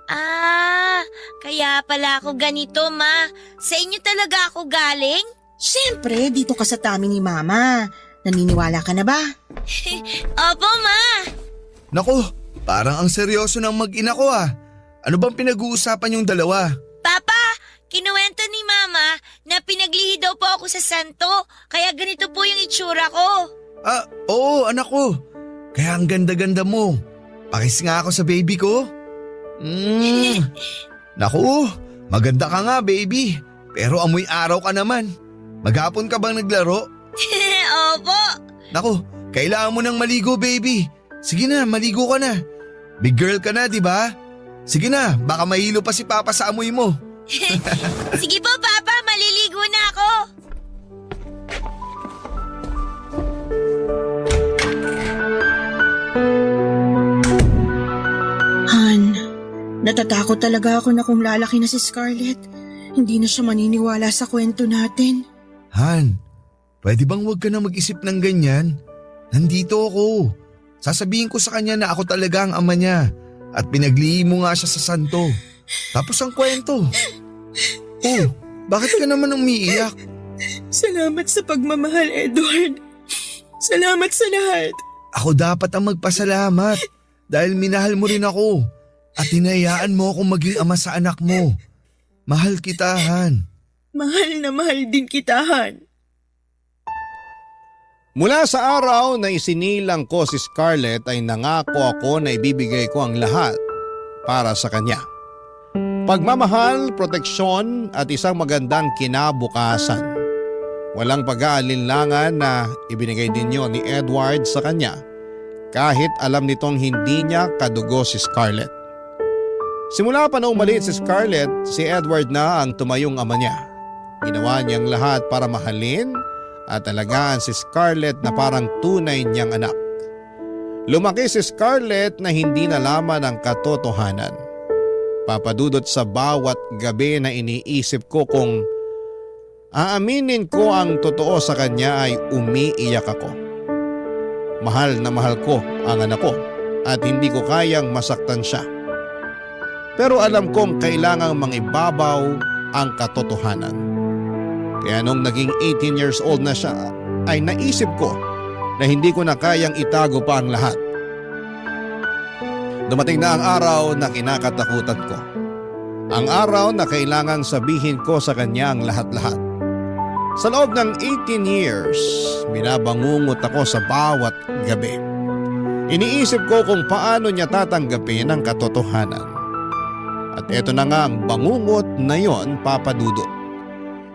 Ah, kaya pala ako ganito, Ma. Sa inyo talaga ako galing? Siyempre, dito ka sa tummy ni Mama. Naniniwala ka na ba? Opo, Ma. Naku, parang ang seryoso ng mag-ina ko ah. Ano bang pinag-uusapan yung dalawa? Papa, kinuwento ni Mama na pinaglihi daw po ako sa santo. Kaya ganito po yung itsura ko. Ah, oo anak ko. Kaya ang ganda-ganda mo. Pakis nga ako sa baby ko. Naku, maganda ka nga baby. Pero amoy araw ka naman. Maghapon ka bang naglaro? Opo. Naku, kailangan mo nang maligo baby. Sige na, maligo ka na. Big girl ka na, di ba? Sige na, baka mahilo pa si Papa sa amoy mo. Sige po, Papa. Maliligo na ako. Han, natatakot talaga ako na kung lalaki na si Scarlett, hindi na siya maniniwala sa kwento natin. Han, pwede bang wag ka na mag-isip ng ganyan? Nandito ako. Sasabihin ko sa kanya na ako talaga ang ama niya at pinaglihi mo nga siya sa santo. Tapos ang kwento. Oh, bakit ka naman umiiyak? Salamat sa pagmamahal, Edward. Salamat sa lahat. Ako dapat ang magpasalamat dahil minahal mo rin ako at hinayaan mo akong maging ama sa anak mo. Mahal kita, Han. Mahal na mahal din kita, Han. Mula sa araw na isinilang ko si Scarlett ay nangako ako na ibibigay ko ang lahat para sa kanya. Pagmamahal, proteksyon at isang magandang kinabukasan. Walang pag-aalinlangan na ibinigay din yon ni Edward sa kanya kahit alam nitong hindi niya kadugo si Scarlett. Simula pa na umalit si Scarlett, si Edward na ang tumayong ama niya. Ginawa niyang lahat para mahalin at alagaan si Scarlett na parang tunay niyang anak. Lumaki si Scarlett na hindi nalaman ang katotohanan. Papadudot sa bawat gabi na iniisip ko kung aaminin ko ang totoo sa kanya ay umiiyak ako. Mahal na mahal ko ang anak ko at hindi ko kayang masaktan siya. Pero alam kong kailangang mangibabaw ang katotohanan. Kaya nung naging 18 years old na siya ay naisip ko na hindi ko na kayang itago pa ang lahat. Dumating na ang araw na kinakatakutan ko. Ang araw na kailangang sabihin ko sa kanya ang lahat-lahat. Sa loob ng 18 years, binabangungot ako sa bawat gabi. Iniisip ko kung paano niya tatanggapin ang katotohanan. At eto na nga ang bangungot na yon, Papa Dudut.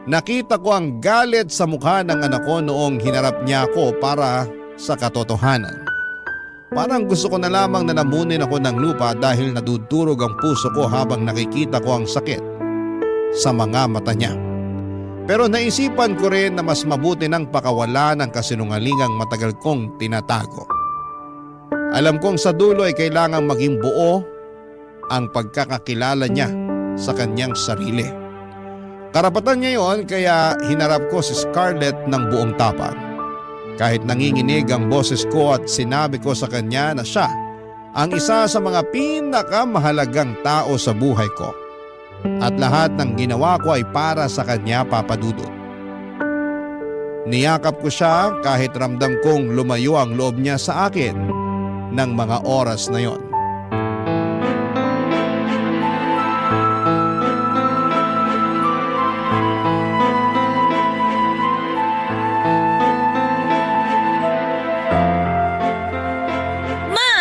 Nakita ko ang galit sa mukha ng anak ko noong hinarap niya ako para sa katotohanan. Parang gusto ko na lamang na namunin ako ng lupa dahil nadudurog ang puso ko habang nakikita ko ang sakit sa mga mata niya. Pero naisipan ko rin na mas mabuti nang pakawala ng kasinungalingang matagal kong tinatago. Alam kong sa dulo ay kailangang maging buo ang pagkakakilala niya sa kanyang sarili. Karapatan niya yon kaya hinarap ko si Scarlett ng buong tapang. Kahit nanginginig ang boses ko at sinabi ko sa kanya na siya ang isa sa mga pinakamahalagang tao sa buhay ko. At lahat ng ginawa ko ay para sa kanya, Papa Dudut. Niyakap ko siya kahit ramdam kong lumayo ang loob niya sa akin ng mga oras na yon. Ma,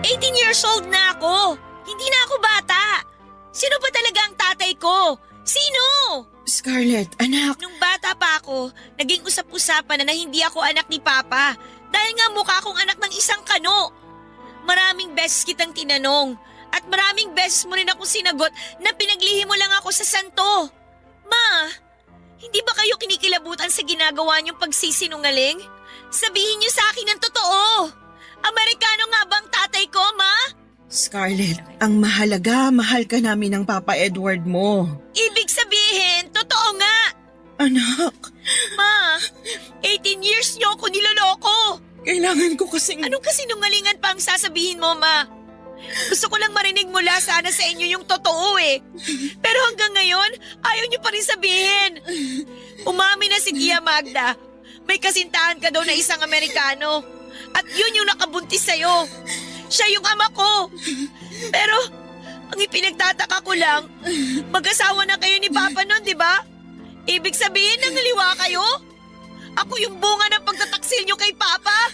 18 years old na ako. Hindi na ako bata. Sino ba talaga ang tatay ko? Sino? Scarlett, anak. Nung bata pa ako, naging usap-usapan na hindi ako anak ni Papa dahil nga mukha akong anak ng isang kano. Maraming beses kitang tinanong at maraming beses mo rin akong sinagot na pinaglihim mo lang ako sa santo. Ma, hindi ba kayo kinikilabutan sa ginagawa niyong pagsisinungaling? Sabihin niyo sa akin ang totoo. Amerikano nga bang tatay ko, Ma? Scarlett, ang mahalaga, mahal ka namin ng Papa Edward mo. Ibig sabihin, totoo nga. Anak, Ma, 18 years niyo ako niloloko. kailangan ko kasing… Anong kasinungalingan pa ang sasabihin mo, Ma? Gusto ko lang marinig mula sana sa inyo yung totoo eh. Pero hanggang ngayon, ayaw niyo pa rin sabihin. Umamin na si Tia Magda. May kasintahan ka daw na isang Amerikano. At yun yung nakabuntis sa'yo. Siya yung ama ko. Pero, ang ipinagtataka ko lang, mag-asawa na kayo ni Papa nun, di ba? Ibig sabihin, nangaliwa kayo? Ako yung bunga ng pagtataksil nyo kay Papa.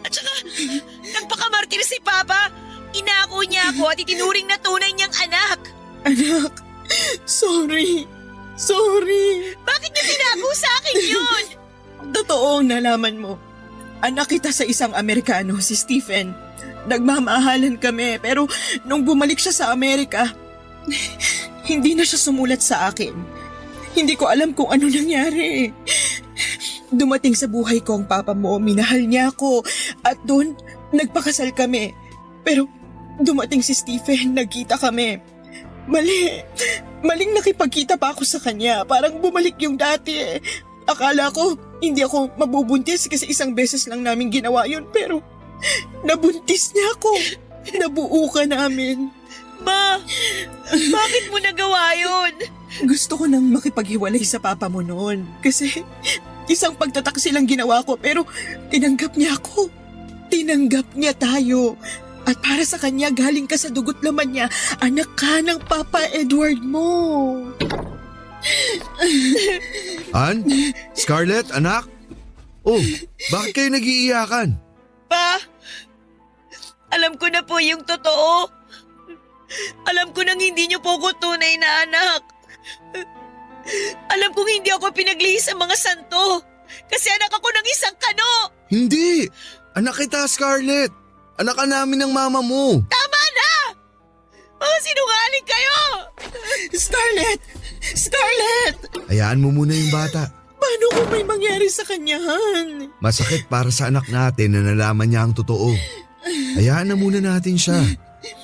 At saka, nagpakamartir si Papa. Inako niya ako at itinuring na tunay niyang anak. Anak, sorry. Sorry. Bakit niya tinago sa akin yun? Totoo nalaman mo. Anak kita sa isang Amerikano, si Stephen. Nagmamahalan kami pero nung bumalik siya sa Amerika, hindi na siya sumulat sa akin. Hindi ko alam kung ano nangyari. Dumating sa buhay ko ang papa mo, minahal niya ako at doon nagpakasal kami. Pero dumating si Stephen, nagkita kami. Maling nakipagkita pa ako sa kanya, parang bumalik yung dati eh. Akala ko hindi ako mabubuntis kasi isang beses lang namin ginawa yun pero nabuntis niya ako. Nabuo ka namin. Ma, bakit mo nagawa yun? Gusto ko nang makipaghiwalay sa papa mo noon kasi isang pagtataksil ang ginawa ko pero tinanggap niya ako. Tinanggap niya tayo. At para sa kanya, galing ka sa dugot laman niya, anak ka ng Papa Edward mo. Han? Scarlett, anak? Oh, bakit kayo nag-iiyakan? Pa, alam ko na po yung totoo. Alam ko nang hindi niyo po ko tunay na anak. Alam kong hindi ako pinaglihis sa mga santo. Kasi anak ako ng isang kano. Hindi! Anak kita, Scarlett! Anak ka namin ng mama mo! Tama na! Mga sinungaling kayo! Scarlett! Scarlett! Hayaan mo muna yung bata. Paano kung may mangyari sa kanya, Han? Masakit para sa anak natin na nalaman niya ang totoo. Hayaan na muna natin siya.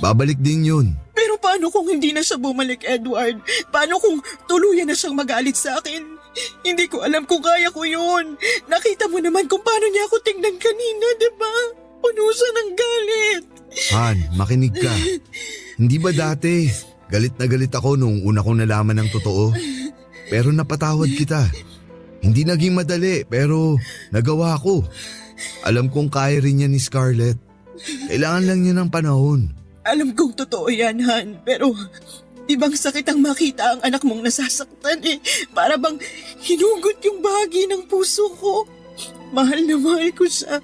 Babalik din yun. Pero paano kung hindi na siya bumalik, Edward? Paano kung tuluyan na siyang magalit sa akin? Hindi ko alam kung kaya ko yun. Nakita mo naman kung paano niya ako tingnan kanina, di ba? Puno siya ng galit. Han, makinig ka. Hindi ba dati, galit na galit ako nung una kong nalaman ng totoo? Pero napatawad kita. Hindi naging madali pero nagawa ko. Alam kong kaya rin niya ni Scarlett. Kailangan lang niya ng panahon. Alam kong totoo yan, Han. Pero ibang sakit ang makita ang anak mong nasasaktan eh. Para bang hinugot yung bahagi ng puso ko. Mahal na mahal ko siya.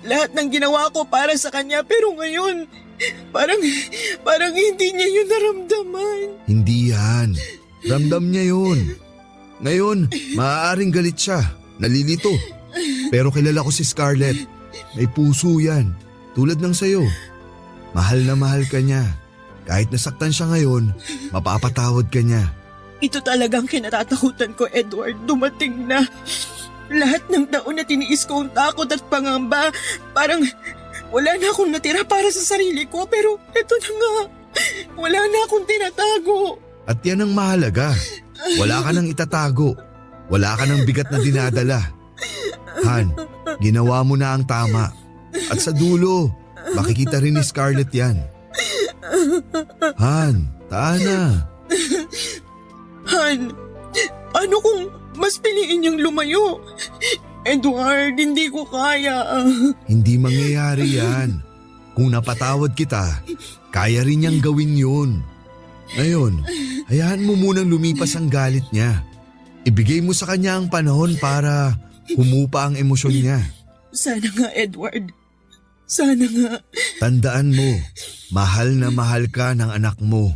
Lahat ng ginawa ko para sa kanya pero ngayon, parang hindi niya yun naramdaman. Hindi yan. Ramdam niya yun. Ngayon, maaaring galit siya. Nalilito. Pero kilala ko si Scarlett. May puso yan. Tulad ng sayo. Mahal na mahal ka niya. Kahit nasaktan siya ngayon, mapapatawad ka niya. Ito talagang kinatatakutan ko, Edward. Dumating na. Lahat ng taon na tiniis ko ang takot at pangamba, parang wala na akong natira para sa sarili ko. Pero eto na nga, wala na akong tinatago. At yan ang mahalaga. Wala ka nang itatago. Wala ka nang bigat na dinadala. Han, ginawa mo na ang tama. At sa dulo, makikita rin ni Scarlett yan. Han, taana. Han, ano kung mas piliin niyang lumayo? Edward, hindi ko kaya. Hindi mangyayari yan. Kung napatawad kita, kaya rin niyang gawin yun. Ngayon, hayaan mo munang lumipas ang galit niya. Ibigay mo sa kanya ang panahon para humupa ang emosyon niya. Sana nga, Edward. Sana nga. Tandaan mo, mahal na mahal ka ng anak mo.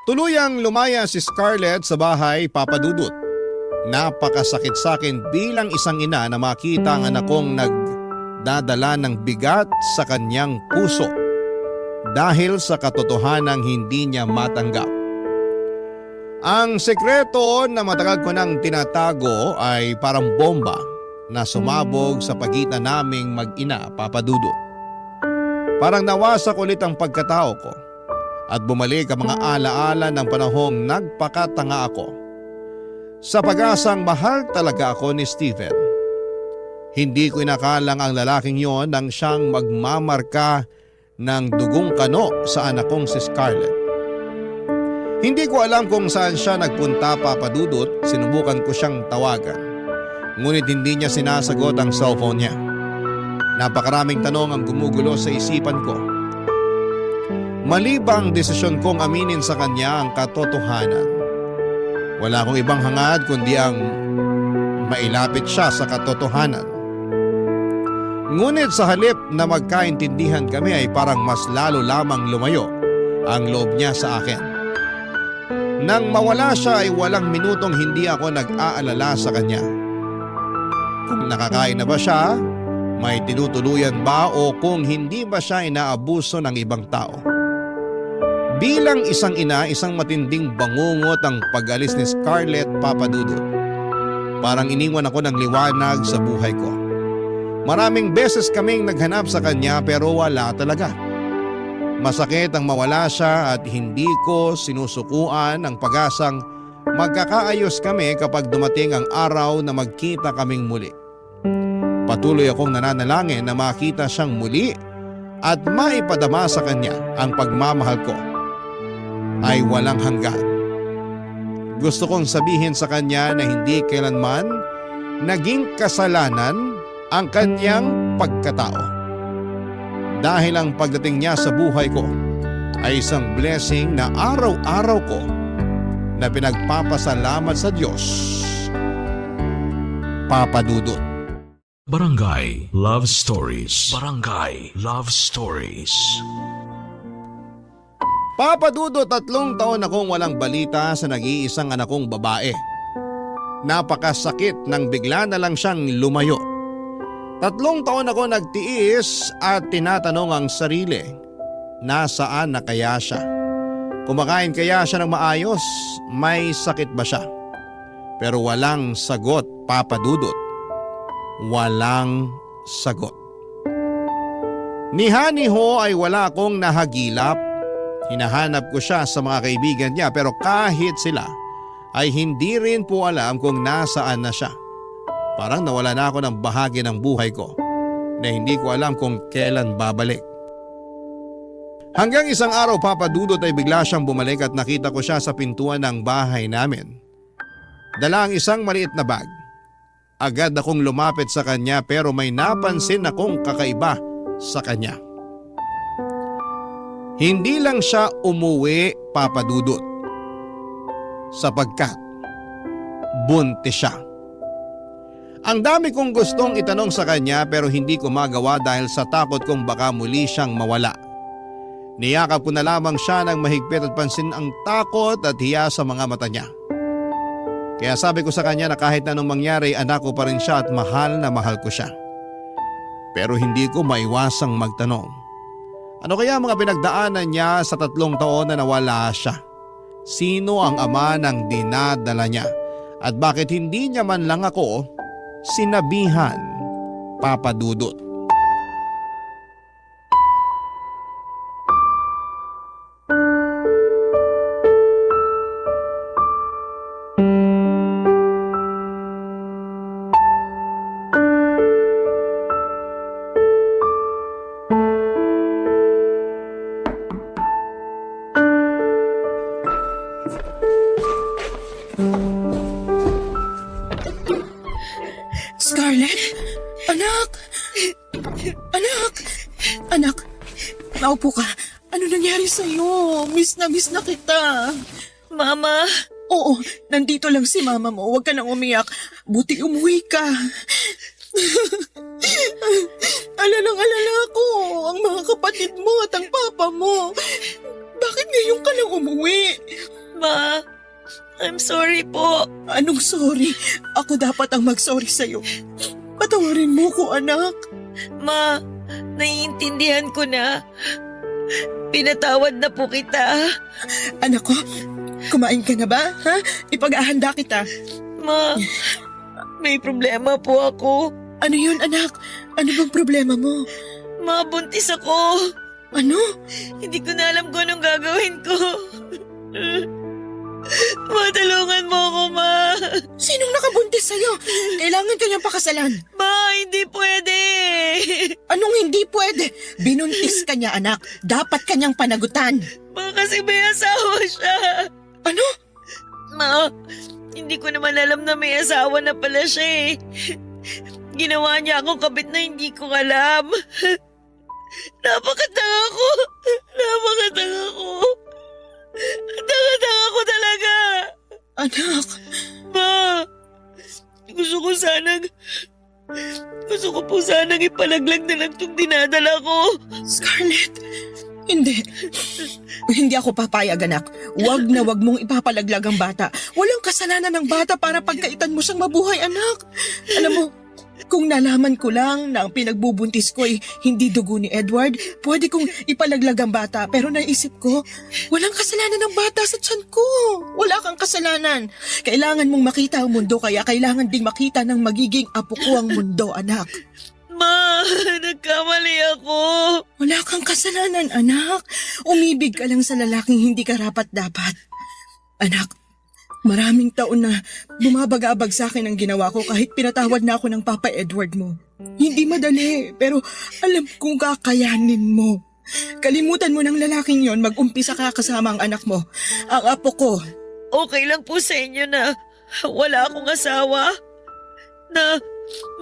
Tuluyang lumaya si Scarlett sa bahay, Papa Dudut. Napakasakit sa akin bilang isang ina na makita ang anak kong nagdadala ng bigat sa kanyang puso dahil sa katotohanang hindi niya matanggap. Ang sekreto na matagal ko nang tinatago ay parang bomba na sumabog sa pagitan naming mag-ina, Papa Dudut. Parang nawasak ulit ang pagkatao ko at bumalik ang mga alaala ng panahong nagpakatanga ako. Sa pag-asang mahal talaga ako ni Stephen. Hindi ko inakalang ang lalaking yon nang siyang magmamarka ng dugong kano sa anak kong si Scarlett. Hindi ko alam kung saan siya nagpunta, Papa Dudut. Sinubukan ko siyang tawagan. Ngunit hindi niya sinasagot ang cellphone niya. Napakaraming tanong ang gumugulo sa isipan ko. Mali ba ang desisyon kong aminin sa kanya ang katotohanan? Wala akong ibang hangad kundi ang mailapit siya sa katotohanan. Ngunit sa halip na magkaintindihan kami ay parang mas lalo lamang lumayo ang loob niya sa akin. Nang mawala siya ay walang minutong hindi ako nag-aalala sa kanya. Kung nakakain na ba siya, may tinutuluyan ba o kung hindi ba siya inaabuso ng ibang tao. Bilang isang ina, isang matinding bangungot ang pag-alis ni Scarlett, Papa Dudut. Parang iniwan ako ng liwanag sa buhay ko. Maraming beses kaming naghanap sa kanya pero wala talaga. Masakit ang mawala siya at hindi ko sinusukuan ang pag-asang magkakaayos kami kapag dumating ang araw na magkita kaming muli. Patuloy akong nananalangin na makita siyang muli at maipadama sa kanya ang pagmamahal ko ay walang hanggan. Gusto kong sabihin sa kanya na hindi kailanman naging kasalanan ang kanyang pagkatao. Dahil ang pagdating niya sa buhay ko ay isang blessing na araw-araw ko na pinagpapasalamat sa Diyos. Papa Dudut. Barangay Love Stories. Barangay Love Stories. Papa Dudut, 3 taon akong walang balita sa nag-iisang anak kong babae. Napakasakit nang bigla na lang siyang lumayo. 3 taon ako nagtiis at tinatanong ang sarili, nasaan na kaya siya? Kumakain kaya siya ng maayos? May sakit ba siya? Pero walang sagot, Papa Dudut. Walang sagot. Ni Hani ho ay wala akong nahagilap. Hinahanap ko siya sa mga kaibigan niya pero kahit sila ay hindi rin po alam kung nasaan na siya. Parang nawala na ako ng bahagi ng buhay ko na hindi ko alam kung kailan babalik. Hanggang isang araw, Papa Dudut, ay bigla siyang bumalik at nakita ko siya sa pintuan ng bahay namin. Dala ang isang maliit na bag. Agad akong lumapit sa kanya pero may napansin akong kakaiba sa kanya. Hindi lang siya umuwi, Papa Dudut, sapagkat buntis siya. Ang dami kong gustong itanong sa kanya pero hindi ko magawa dahil sa takot kong baka muli siyang mawala. Niyakap ko na lamang siya ng mahigpit at pansin ang takot at hiya sa mga mata niya. Kaya sabi ko sa kanya na kahit anong mangyari, anak ko pa rin siya at mahal na mahal ko siya. Pero hindi ko maiwasang magtanong. Ano kaya mga pinagdaanan niya sa 3 taon na nawala siya? Sino ang ama ng dinadala niya? At bakit hindi niya man lang ako sinabihan, Papa Dudut? Scarlett? Anak! Anak! Anak! Naupo ka. Ano nangyari sa'yo? Miss na kita. Mama, Oo, nandito lang si mama mo. Huwag ka nang umiyak. Buti umuwi ka. Alala ako. Ang mga kapatid mo at ang papa mo. Bakit ngayon ka lang umuwi? Ma, I'm sorry po. Anong sorry? Ako dapat ang mag-sorry sa'yo. Patawarin mo ko, anak. Ma, naiintindihan ko na. Pinatawad na po kita. Anak ko, kumain ka na ba? Ha? Ipag-ahanda kita. Ma, may problema po ako. Ano yun, anak? Ano bang problema mo? Ma, buntis ako. Ano? Hindi ko na alam kung anong gagawin ko. Matulungan mo ako, Ma. Sinong nakabuntis sa'yo? Kailangan kanyang pakasalan. Ma, hindi pwede. Anong hindi pwede? Binuntis ka niya, anak. Dapat kanyang panagutan. Ma, kasi may asawa siya. Ano? Ma, hindi ko naman alam na may asawa na pala siya eh. Ginawa niya akong kabit na hindi ko alam. Napakatanga ko. Napakatanga ko. Tanga-tanga ko talaga. Anak, Ma, gusto ko po sanang ipalaglag na lang itong dinadala ko. Scarlett, hindi. Hindi ako papayag, anak. Wag na wag mong ipapalaglag ang bata. Walang kasalanan ng bata para pagkaitan mo siyang mabuhay, anak. Alam mo, kung nalaman ko lang na ang pinagbubuntis ko ay hindi dugo ni Edward, pwede kong ipalaglag ang bata. Pero naisip ko, walang kasalanan ng bata sa tiyan ko. Wala kang kasalanan. Kailangan mong makita ang mundo, kaya kailangan ding makita ng magiging apo ko ang mundo, anak. Ma, nagkamali ako. Wala kang kasalanan, anak. Umibig ka lang sa lalaking hindi karapat-dapat. Anak, maraming taon na bumabagabag sa akin ang ginawa ko kahit pinatawad na ako ng Papa Edward mo. Hindi madali, pero alam kong kakayanin mo. Kalimutan mo ng lalaking yon, mag-umpisa ka kasama ang anak mo, ang apo ko. Okay lang po sa inyo na wala akong asawa? Na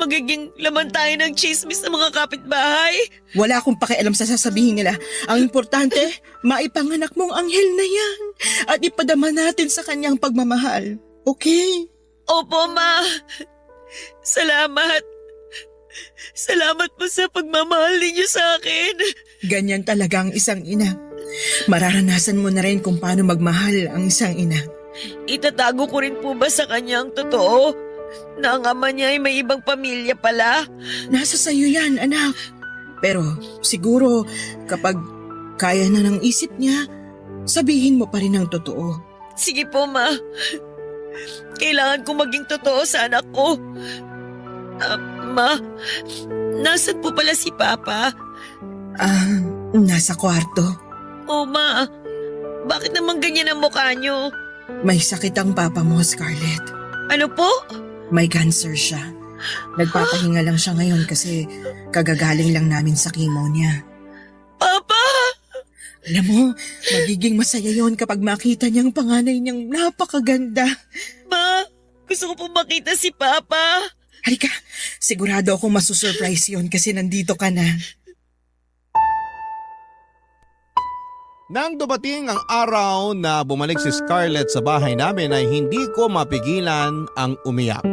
magiging laman tayo ng chismis ng mga kapitbahay. Wala akong pakialam sa sasabihin nila. Ang importante, maipanganak mong anghel na yan at ipadama natin sa kanyang pagmamahal. Okay? Opo, Ma. Salamat. Salamat po sa pagmamahal ninyo sa akin. Ganyan talaga ang isang ina. Mararanasan mo na rin kung paano magmahal ang isang ina. Itatago ko rin po ba sa kanya ang totoo? Na ang ama niya ay may ibang pamilya pala? Nasa sayo yan, anak. Pero siguro kapag kaya na ng isip niya, sabihin mo pa rin ang totoo. Sige po, Ma. Kailangan ko maging totoo sa anak ko. Ma, nasan po pala si Papa? Nasa kwarto. Oh, Ma. Bakit naman ganyan ang mukha niyo? May sakit ang papa mo, Scarlett. Ano po? May cancer siya. Nagpapahinga lang siya ngayon kasi kagagaling lang namin sa chemo niya. Papa! Alam mo, magiging masaya yon kapag makita niyang panganay niyang napakaganda. Ma, gusto ko po makita si Papa. Halika, sigurado akong masusurprise yon kasi nandito ka na. Nang dumating ang araw na bumalik si Scarlett sa bahay namin ay hindi ko mapigilan ang umiyak.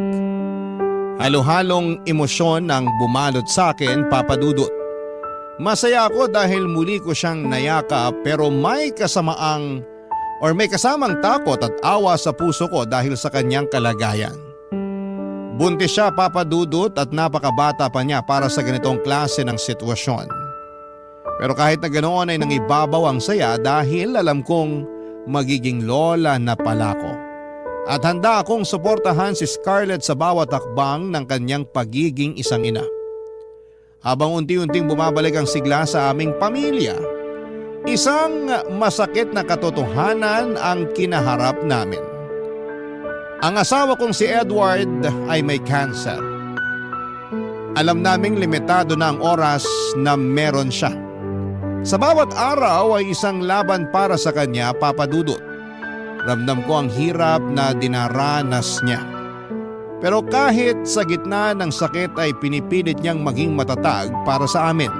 Halo-halong emosyon ang bumalot sa akin, Papa Dudut. Masaya ako dahil muli ko siyang nayakap pero may kasamang takot at awa sa puso ko dahil sa kanyang kalagayan. Buntis siya, Papa Dudut, at napakabata pa niya para sa ganitong klase ng sitwasyon. Pero kahit na ganoon ay nangibabaw ang saya dahil alam kong magiging lola na pala ko. At handa akong suportahan si Scarlett sa bawat hakbang ng kanyang pagiging isang ina. Habang unti-unting bumabalik ang sigla sa aming pamilya, isang masakit na katotohanan ang kinaharap namin. Ang asawa kong si Edward ay may cancer. Alam naming limitado na ang oras na meron siya. Sa bawat araw ay isang laban para sa kanya, Papa Dudut. Ramdam ko ang hirap na dinaranas niya. Pero kahit sa gitna ng sakit ay pinipilit niyang maging matatag para sa amin.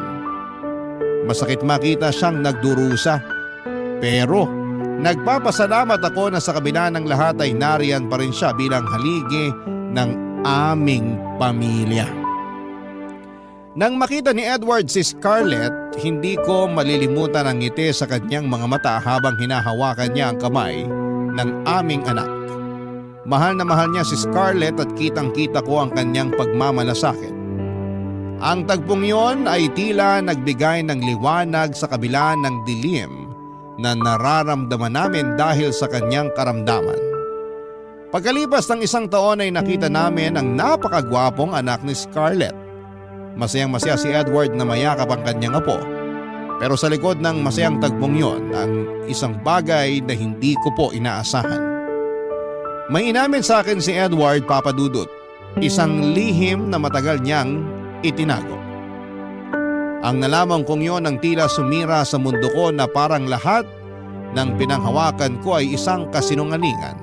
Masakit makita siyang nagdurusa. Pero nagpapasalamat ako na sa kabila ng lahat ay nariyan pa rin siya bilang haligi ng aming pamilya. Nang makita ni Edward si Scarlett, hindi ko malilimutan ang ngiti sa kanyang mga mata habang hinahawakan niya ang kamay ng aming anak. Mahal na mahal niya si Scarlett at kitang-kita ko ang kanyang pagmamalasakit. Ang tagpong yon ay tila nagbigay ng liwanag sa kabila ng dilim na nararamdaman namin dahil sa kanyang karamdaman. Pagkalipas ng isang taon ay nakita namin ang napakagwapong anak ni Scarlett. Masayang-masaya si Edward na mayakap ang kanyang apo. Pero sa likod ng masayang tagpong yon ang isang bagay na hindi ko po inaasahan. May inamin sa akin si Edward, Papa Dudut, isang lihim na matagal niyang itinago. Ang nalaman kong yon ang tila sumira sa mundo ko na parang lahat ng pinanghawakan ko ay isang kasinungalingan.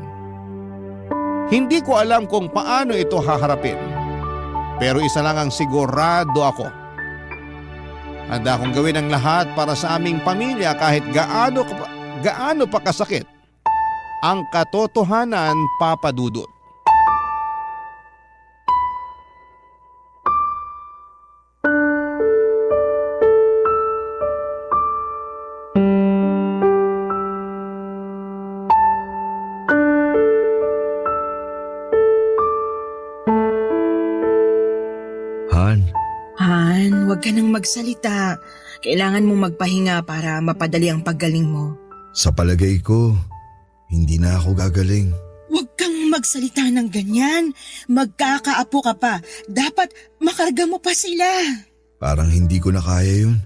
Hindi ko alam kung paano ito haharapin. Pero isa lang ang sigurado ako. Handa akong gawin ang lahat para sa aming pamilya kahit gaano pa kasakit ang katotohanan, Papa Dudut. Han, huwag ka nang magsalita. Kailangan mong magpahinga para mapadali ang paggaling mo. Sa palagay ko, hindi na ako gagaling. Huwag kang magsalita ng ganyan. Magkakaapo ka pa. Dapat makarga mo pa sila. Parang hindi ko na kaya yun.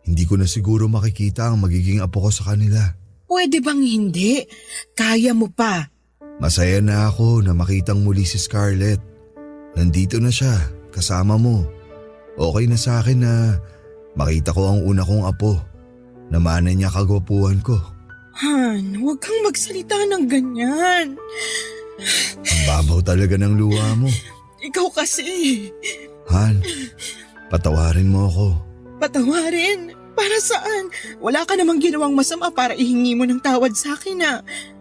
Hindi ko na siguro makikita ang magiging apo ko sa kanila. Pwede bang hindi? Kaya mo pa. Masaya na ako na makitang muli si Scarlett. Nandito na siya, kasama mo. Okay na sa akin na makita ko ang una kong apo. Namana niya kagwapuhan ko. Han, huwag kang magsalita ng ganyan. Ang babaw talaga ng luha mo. ikaw kasi. Han, patawarin mo ako. Patawarin? Para saan? Wala ka namang ginawang masama para ihingi mo ng tawad sa akin na.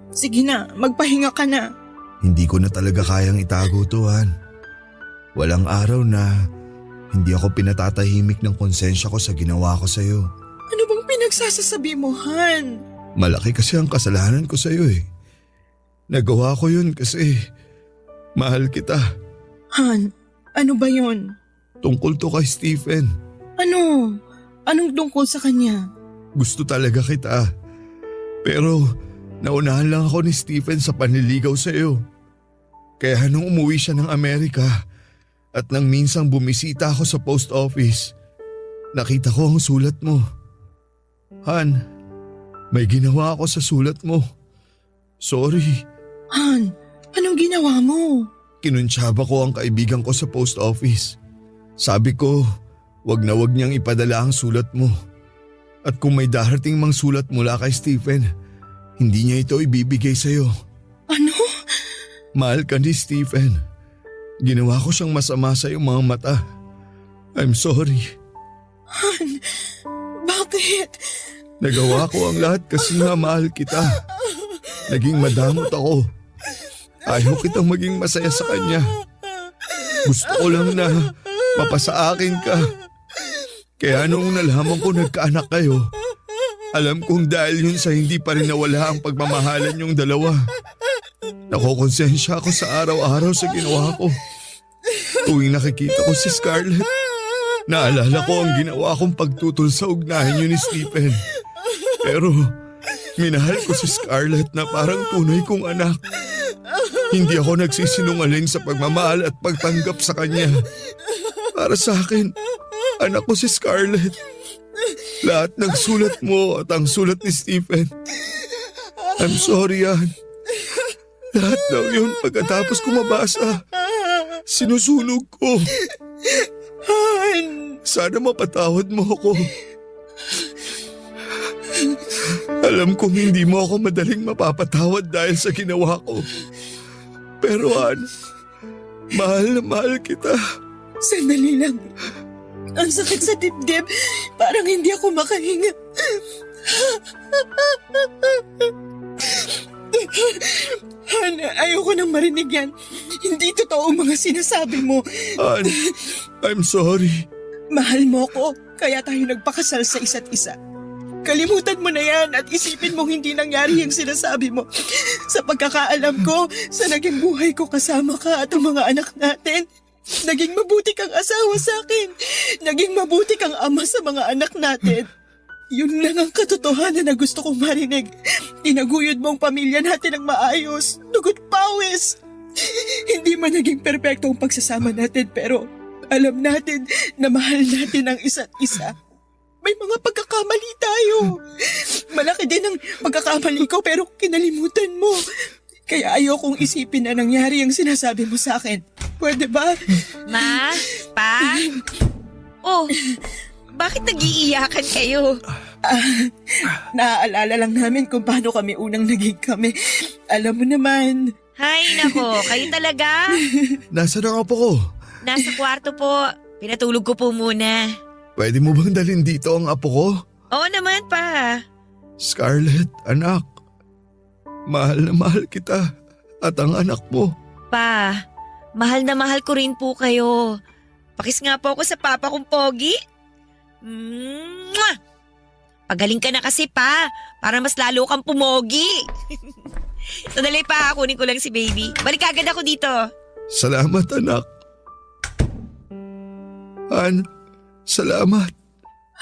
Sige na, magpahinga ka na. Hindi ko na talaga kayang itago to, Han. Walang araw na hindi ako pinatatahimik ng konsensya ko sa ginawa ko sa'yo. Ano bang pinagsasasabi mo, Han? Malaki kasi ang kasalanan ko sa'yo eh. Nagawa ko yun kasi mahal kita. Han, ano ba yun? Tungkol to kay Stephen. Ano? Anong tungkol sa kanya? Gusto talaga kita. Pero naunahan lang ako ni Stephen sa panliligaw sa'yo. Kaya nung umuwi siya ng Amerika at nang minsang bumisita ako sa post office, nakita ko ang sulat mo. Han, may ginawa ako sa sulat mo. Sorry. Han, anong ginawa mo? Kinuntsaba ko ang kaibigan ko sa post office. Sabi ko, wag na wag niyang ipadala ang sulat mo. At kung may darating mang sulat mula kay Stephen, hindi niya ito ibibigay sa'yo. Ano? Mahal ka ni Stephen. Ginawa ko siyang masama sa iyong mga mata. I'm sorry. Han, bakit? Nagawa ko ang lahat kasi nga mahal kita. Naging madamot ako. Ayaw kitang maging masaya sa kanya. Gusto ko lang na mapasa akin ka. Kaya nung nalaman ko nagkaanak kayo, alam kong dahil yun sa hindi pa rin nawala ang pagmamahalan yung dalawa. Nakokonsensya ako sa araw-araw sa ginawa ko. Tuwing nakikita ko si Scarlett, naalala ko ang ginawa kong pagtutol sa ugnahan yun ni Stephen. Pero minahal ko si Scarlett na parang tunay kong anak. Hindi ako nagsisinungaling sa pagmamahal at pagtanggap sa kanya. Para sa akin, anak ko si Scarlett. Lahat ng sulat mo at ang sulat ni Stephen. I'm sorry, Ann. Lahat daw yun pagkatapos ko mabasa. Sinusunog ko. Han, Sana mapatawad mo ako. Alam kong hindi mo ako madaling mapapatawad dahil sa ginawa ko. Pero Ann, mahal na mahal kita. sandali lang. Ang sakit sa dibdib. Parang hindi ako makahinga. Han, ayoko nang marinig yan. Hindi totoo ang mga sinasabi mo. Ann, I'm sorry. Mahal mo ko, kaya tayo nagpakasal sa isa't isa. Kalimutan mo na yan at isipin mong hindi nangyari yung sinasabi mo. Sa pagkakaalam ko, sa naging buhay ko kasama ka at ang mga anak natin, naging mabuti kang asawa sa akin. Naging mabuti kang ama sa mga anak natin. Yun lang ang katotohanan na gusto kong marinig. Tinaguyod mo ang pamilya natin ng maayos. Dugot pawis. Hindi man naging perpekto ang pagsasama natin pero alam natin na mahal natin ang isa't isa. May mga pagkakamali tayo. Malaki din ang pagkakamali ko pero kinalimutan mo. Kaya ayokong isipin na nangyari ang sinasabi mo sa akin. Pwede ba? Ma? Pa? Oh, bakit nag-iiyakan kayo? Naaalala lang namin kung paano kami unang naging kami. Alam mo naman. Hay nako, kayo talaga? Nasaan ang apo ko? Nasa kwarto po. Pinatulog ko po muna. Pwede mo bang dalhin dito ang apo ko? Oo naman pa. Scarlett, anak. Mahal na mahal kita at ang anak mo. Pa, mahal na mahal ko rin po kayo. Pakis nga po ako sa papa kong pogi. Mwah! Pagaling ka na kasi pa, para mas lalo kang pumogi. Sandali pa, kunin ko lang si baby. Balik agad ako dito. Salamat, anak. Han, salamat.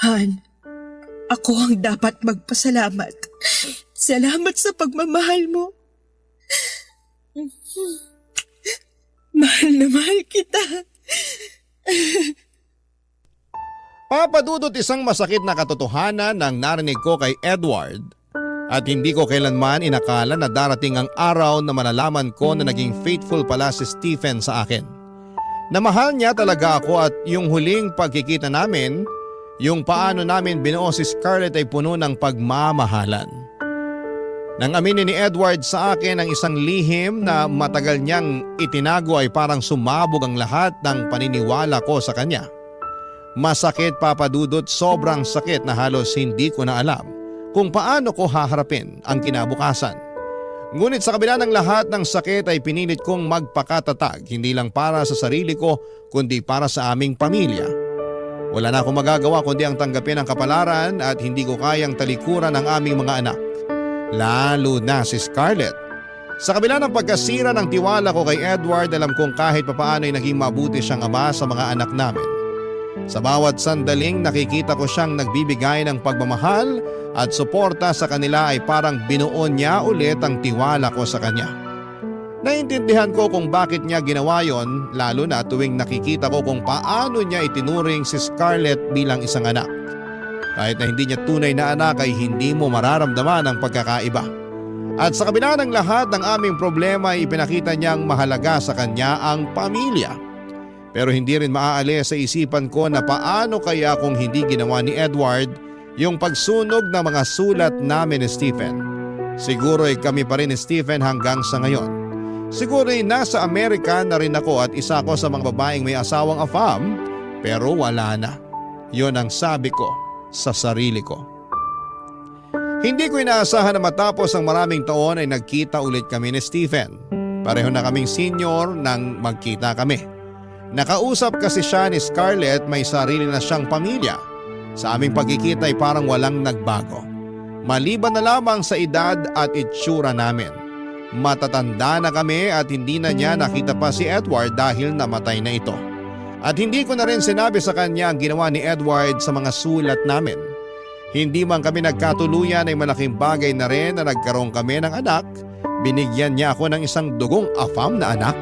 Han, ako ang dapat magpasalamat. Salamat sa pagmamahal mo. Mahal na mahal kita. Papadudot isang masakit na katotohanan ng narinig ko kay Edward at hindi ko kailanman inakala na darating ang araw na malalaman ko na naging faithful pala si Stephen sa akin. Na mahal niya talaga ako at yung huling pagkikita namin, yung paano namin binuo si Scarlett ay puno ng pagmamahalan. Nang aminin ni Edward sa akin ang isang lihim na matagal niyang itinago ay parang sumabog ang lahat ng paniniwala ko sa kanya. Masakit, Papa Dudut, sobrang sakit na halos hindi ko na alam kung paano ko haharapin ang kinabukasan. Ngunit sa kabila ng lahat ng sakit ay pinilit kong magpakatatag, hindi lang para sa sarili ko kundi para sa aming pamilya. Wala na akong magagawa kundi ang tanggapin ang kapalaran at hindi ko kayang talikuran ang aming mga anak. Lalo na si Scarlett. Sa kabila ng pagkasira ng tiwala ko kay Edward, alam kong kahit papaano ay naging mabuti siyang ama sa mga anak namin. Sa bawat sandaling nakikita ko siyang nagbibigay ng pagmamahal at suporta sa kanila ay parang binuo niya ulit ang tiwala ko sa kanya. Naintindihan ko kung bakit niya ginawa yon, lalo na tuwing nakikita ko kung paano niya itinuring si Scarlett bilang isang anak. Kahit na hindi niya tunay na anak ay hindi mo mararamdaman ang pagkakaiba. At sa kabila ng lahat ng aming problema ay ipinakita niyang mahalaga sa kanya ang pamilya. Pero hindi rin maaalis sa isipan ko na paano kaya kung hindi ginawa ni Edward yung pagsunog ng mga sulat namin ni Stephen. Siguro ay kami pa rin ni Stephen hanggang sa ngayon. Siguro ay nasa Amerika na rin ako at isa ko sa mga babaeng may asawang afam, pero wala na. Yon ang sabi ko sa sarili ko. Hindi ko inaasahan na matapos ang maraming taon ay nagkita ulit kami ni Stephen. Pareho na kaming senior nang magkita kami. Nakausap kasi siya ni Scarlett, may sarili na siyang pamilya. Sa aming pagkikita ay parang walang nagbago. Maliban na lamang sa edad at itsura namin. Matatanda na kami at hindi na niya nakita pa si Edward dahil namatay na ito. At hindi ko na rin sinabi sa kanya ang ginawa ni Edward sa mga sulat namin. Hindi man kami nagkatuluyan ay malaking bagay na rin na nagkaroon kami ng anak. Binigyan niya ako ng isang dugong afam na anak.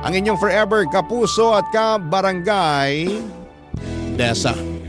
Ang inyong forever kapuso at kabarangay, Dessa.